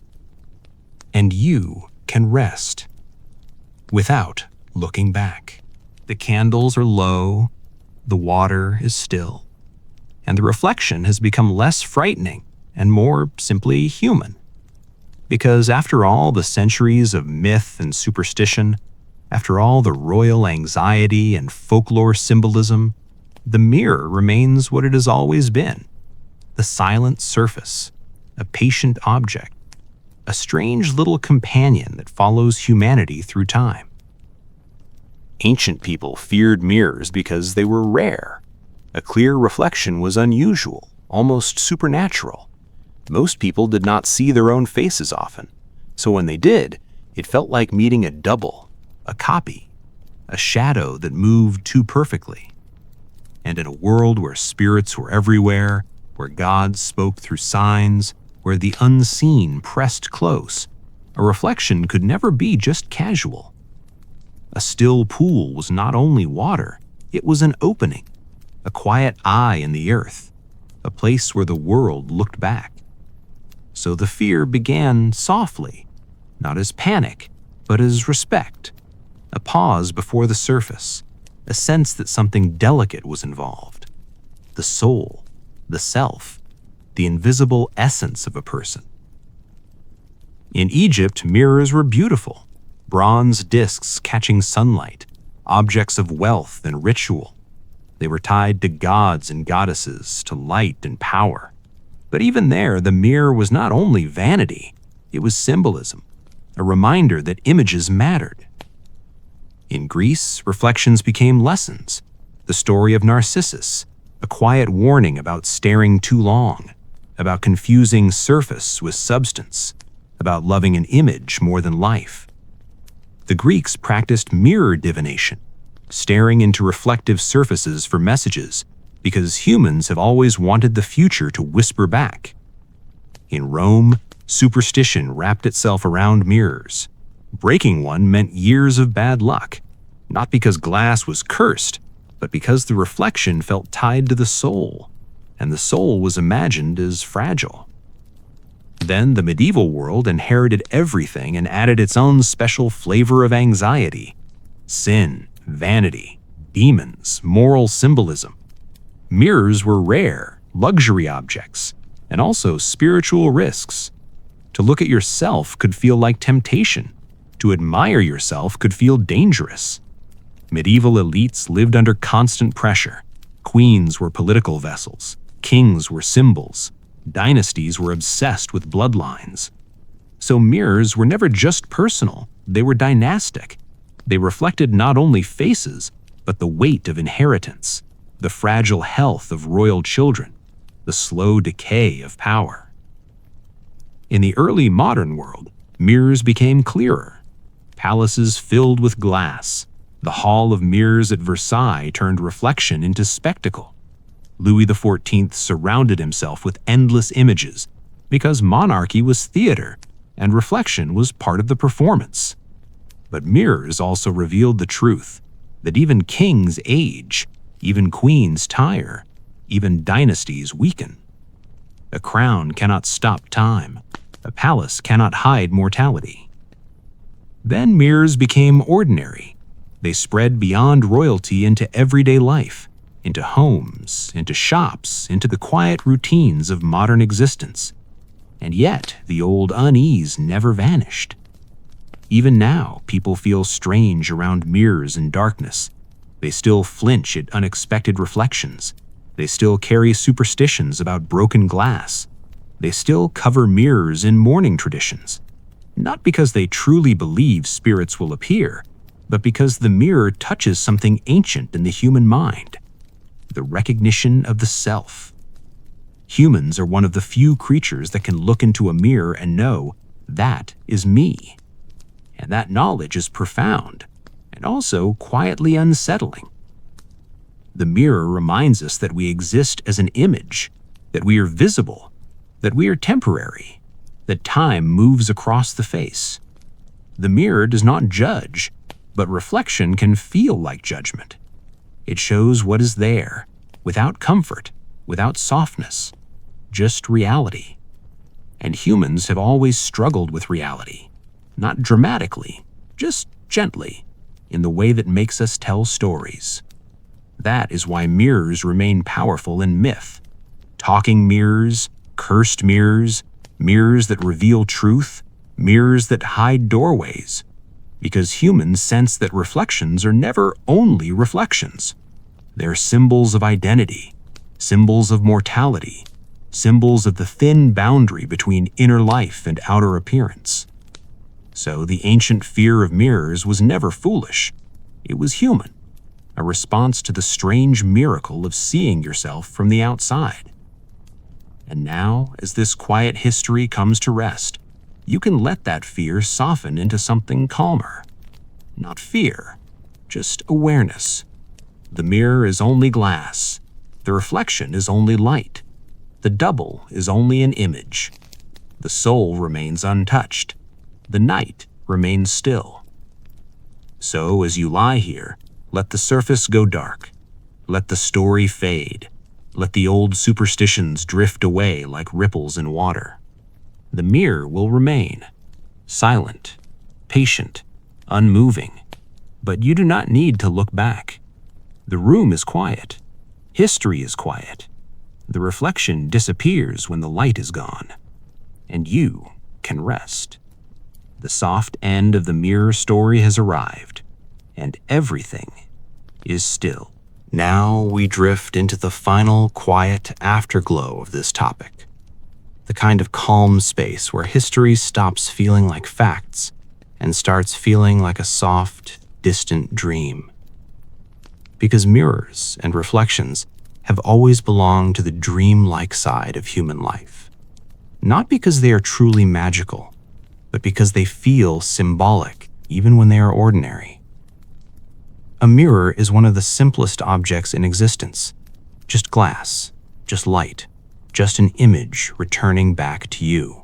And you can rest without looking back. The candles are low, the water is still, and the reflection has become less frightening and more simply human. Because after all the centuries of myth and superstition, after all the royal anxiety and folklore symbolism, the mirror remains what it has always been: the silent surface, a patient object, a strange little companion that follows humanity through time. Ancient people feared mirrors because they were rare. A clear reflection was unusual, almost supernatural. Most people did not see their own faces often, so when they did, it felt like meeting a double, a copy, a shadow that moved too perfectly. And in a world where spirits were everywhere, where God spoke through signs, where the unseen pressed close, a reflection could never be just casual. A still pool was not only water, it was an opening, a quiet eye in the earth, a place where the world looked back. So the fear began softly, not as panic, but as respect, a pause before the surface, a sense that something delicate was involved. The soul, the self, the invisible essence of a person. In Egypt, mirrors were beautiful, bronze discs catching sunlight, objects of wealth and ritual. They were tied to gods and goddesses, to light and power. But even there, the mirror was not only vanity, it was symbolism, a reminder that images mattered. In Greece, reflections became lessons, the story of Narcissus, a quiet warning about staring too long, about confusing surface with substance, about loving an image more than life. The Greeks practiced mirror divination, staring into reflective surfaces for messages, because humans have always wanted the future to whisper back. In Rome, superstition wrapped itself around mirrors. Breaking one meant years of bad luck, not because glass was cursed, but because the reflection felt tied to the soul, and the soul was imagined as fragile. Then the medieval world inherited everything and added its own special flavor of anxiety: sin, vanity, demons, moral symbolism. Mirrors were rare, luxury objects, and also spiritual risks. To look at yourself could feel like temptation. To admire yourself could feel dangerous. Medieval elites lived under constant pressure. Queens were political vessels. Kings were symbols. Dynasties were obsessed with bloodlines. So mirrors were never just personal, they were dynastic. They reflected not only faces, but the weight of inheritance, the fragile health of royal children, the slow decay of power. In the early modern world, mirrors became clearer. Palaces filled with glass. The Hall of Mirrors at Versailles turned reflection into spectacle. Louis XIV surrounded himself with endless images because monarchy was theater and reflection was part of the performance. But mirrors also revealed the truth that even kings age, even queens tire, even dynasties weaken. A crown cannot stop time. A palace cannot hide mortality. Then mirrors became ordinary. They spread beyond royalty into everyday life, into homes, into shops, into the quiet routines of modern existence. And yet, the old unease never vanished. Even now, people feel strange around mirrors in darkness. They still flinch at unexpected reflections. They still carry superstitions about broken glass. They still cover mirrors in mourning traditions. Not because they truly believe spirits will appear, but because the mirror touches something ancient in the human mind, the recognition of the self. Humans are one of the few creatures that can look into a mirror and know, that is me. And that knowledge is profound and also quietly unsettling. The mirror reminds us that we exist as an image, that we are visible, that we are temporary, that time moves across the face. The mirror does not judge, but reflection can feel like judgment. It shows what is there, without comfort, without softness, just reality. And humans have always struggled with reality, not dramatically, just gently, in the way that makes us tell stories. That is why mirrors remain powerful in myth. Talking mirrors, cursed mirrors, mirrors that reveal truth, mirrors that hide doorways. Because humans sense that reflections are never only reflections. They're symbols of identity, symbols of mortality, symbols of the thin boundary between inner life and outer appearance. So the ancient fear of mirrors was never foolish. It was human, a response to the strange miracle of seeing yourself from the outside. And now, as this quiet history comes to rest, you can let that fear soften into something calmer. Not fear, just awareness. The mirror is only glass. The reflection is only light. The double is only an image. The soul remains untouched. The night remains still. So as you lie here, let the surface go dark. Let the story fade. Let the old superstitions drift away like ripples in water. The mirror will remain, silent, patient, unmoving. But you do not need to look back. The room is quiet. History is quiet. The reflection disappears when the light is gone. And you can rest. The soft end of the mirror story has arrived, and everything is still. Now we drift into the final quiet afterglow of this topic. The kind of calm space where history stops feeling like facts and starts feeling like a soft, distant dream. Because mirrors and reflections have always belonged to the dream-like side of human life. Not because they are truly magical, but because they feel symbolic even when they are ordinary. A mirror is one of the simplest objects in existence. Just glass, just light, just an image returning back to you.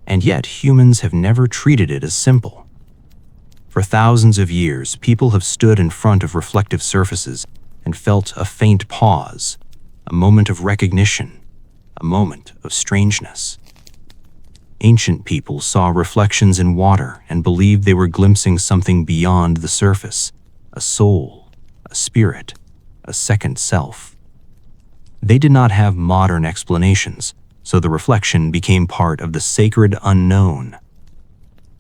And yet humans have never treated it as simple. For thousands of years, people have stood in front of reflective surfaces and felt a faint pause, a moment of recognition, a moment of strangeness. Ancient people saw reflections in water and believed they were glimpsing something beyond the surface, a soul, a spirit, a second self. They did not have modern explanations, so the reflection became part of the sacred unknown.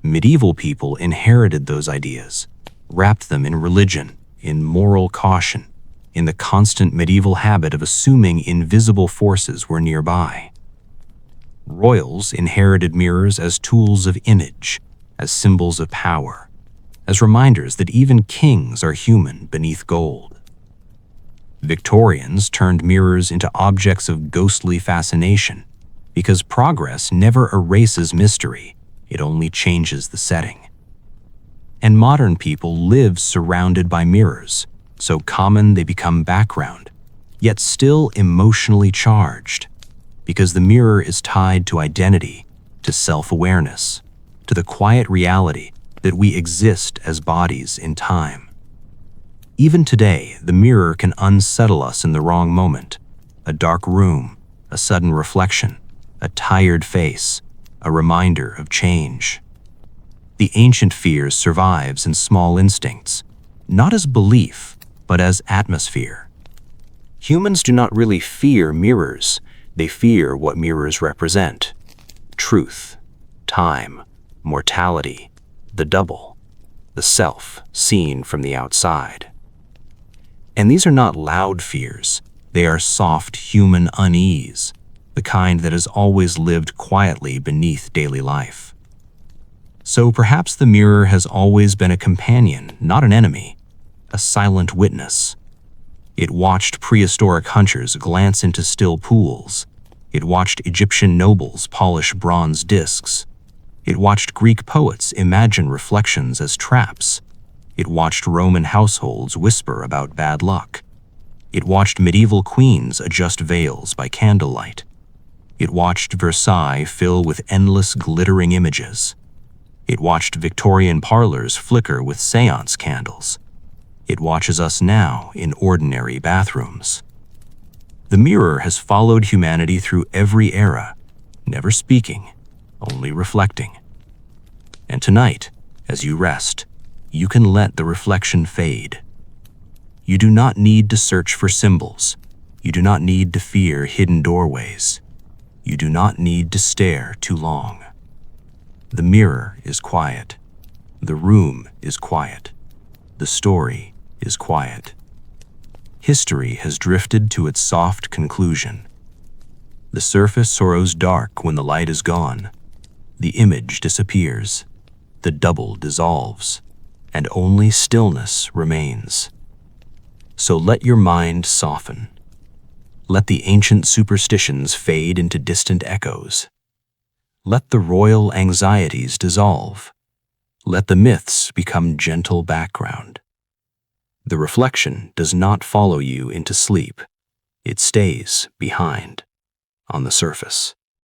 Medieval people inherited those ideas, wrapped them in religion, in moral caution, in the constant medieval habit of assuming invisible forces were nearby. Royals inherited mirrors as tools of image, as symbols of power. as reminders that even kings are human beneath gold. Victorians turned mirrors into objects of ghostly fascination because progress never erases mystery, it only changes the setting. And modern people live surrounded by mirrors, so common they become background, yet still emotionally charged, because the mirror is tied to identity, to self-awareness, to the quiet reality that we exist as bodies in time. Even today, the mirror can unsettle us in the wrong moment. A dark room, a sudden reflection, a tired face, a reminder of change. The ancient fear survives in small instincts, not as belief, but as atmosphere. Humans do not really fear mirrors, they fear what mirrors represent. Truth, time, mortality, the double, the self seen from the outside. And these are not loud fears, they are soft human unease, the kind that has always lived quietly beneath daily life. So perhaps the mirror has always been a companion, not an enemy, a silent witness. It watched prehistoric hunters glance into still pools. It watched Egyptian nobles polish bronze discs. It watched Greek poets imagine reflections as traps. It watched Roman households whisper about bad luck. It watched medieval queens adjust veils by candlelight. It watched Versailles fill with endless glittering images. It watched Victorian parlors flicker with seance candles. It watches us now in ordinary bathrooms. The mirror has followed humanity through every era, never speaking, only reflecting. And tonight, as you rest, you can let the reflection fade. You do not need to search for symbols. You do not need to fear hidden doorways. You do not need to stare too long. The mirror is quiet. The room is quiet. The story is quiet. History has drifted to its soft conclusion. The surface sorrows dark when the light is gone. The image disappears. The double dissolves, and only stillness remains. So let your mind soften. Let the ancient superstitions fade into distant echoes. Let the royal anxieties dissolve. Let the myths become gentle background. The reflection does not follow you into sleep. It stays behind, on the surface.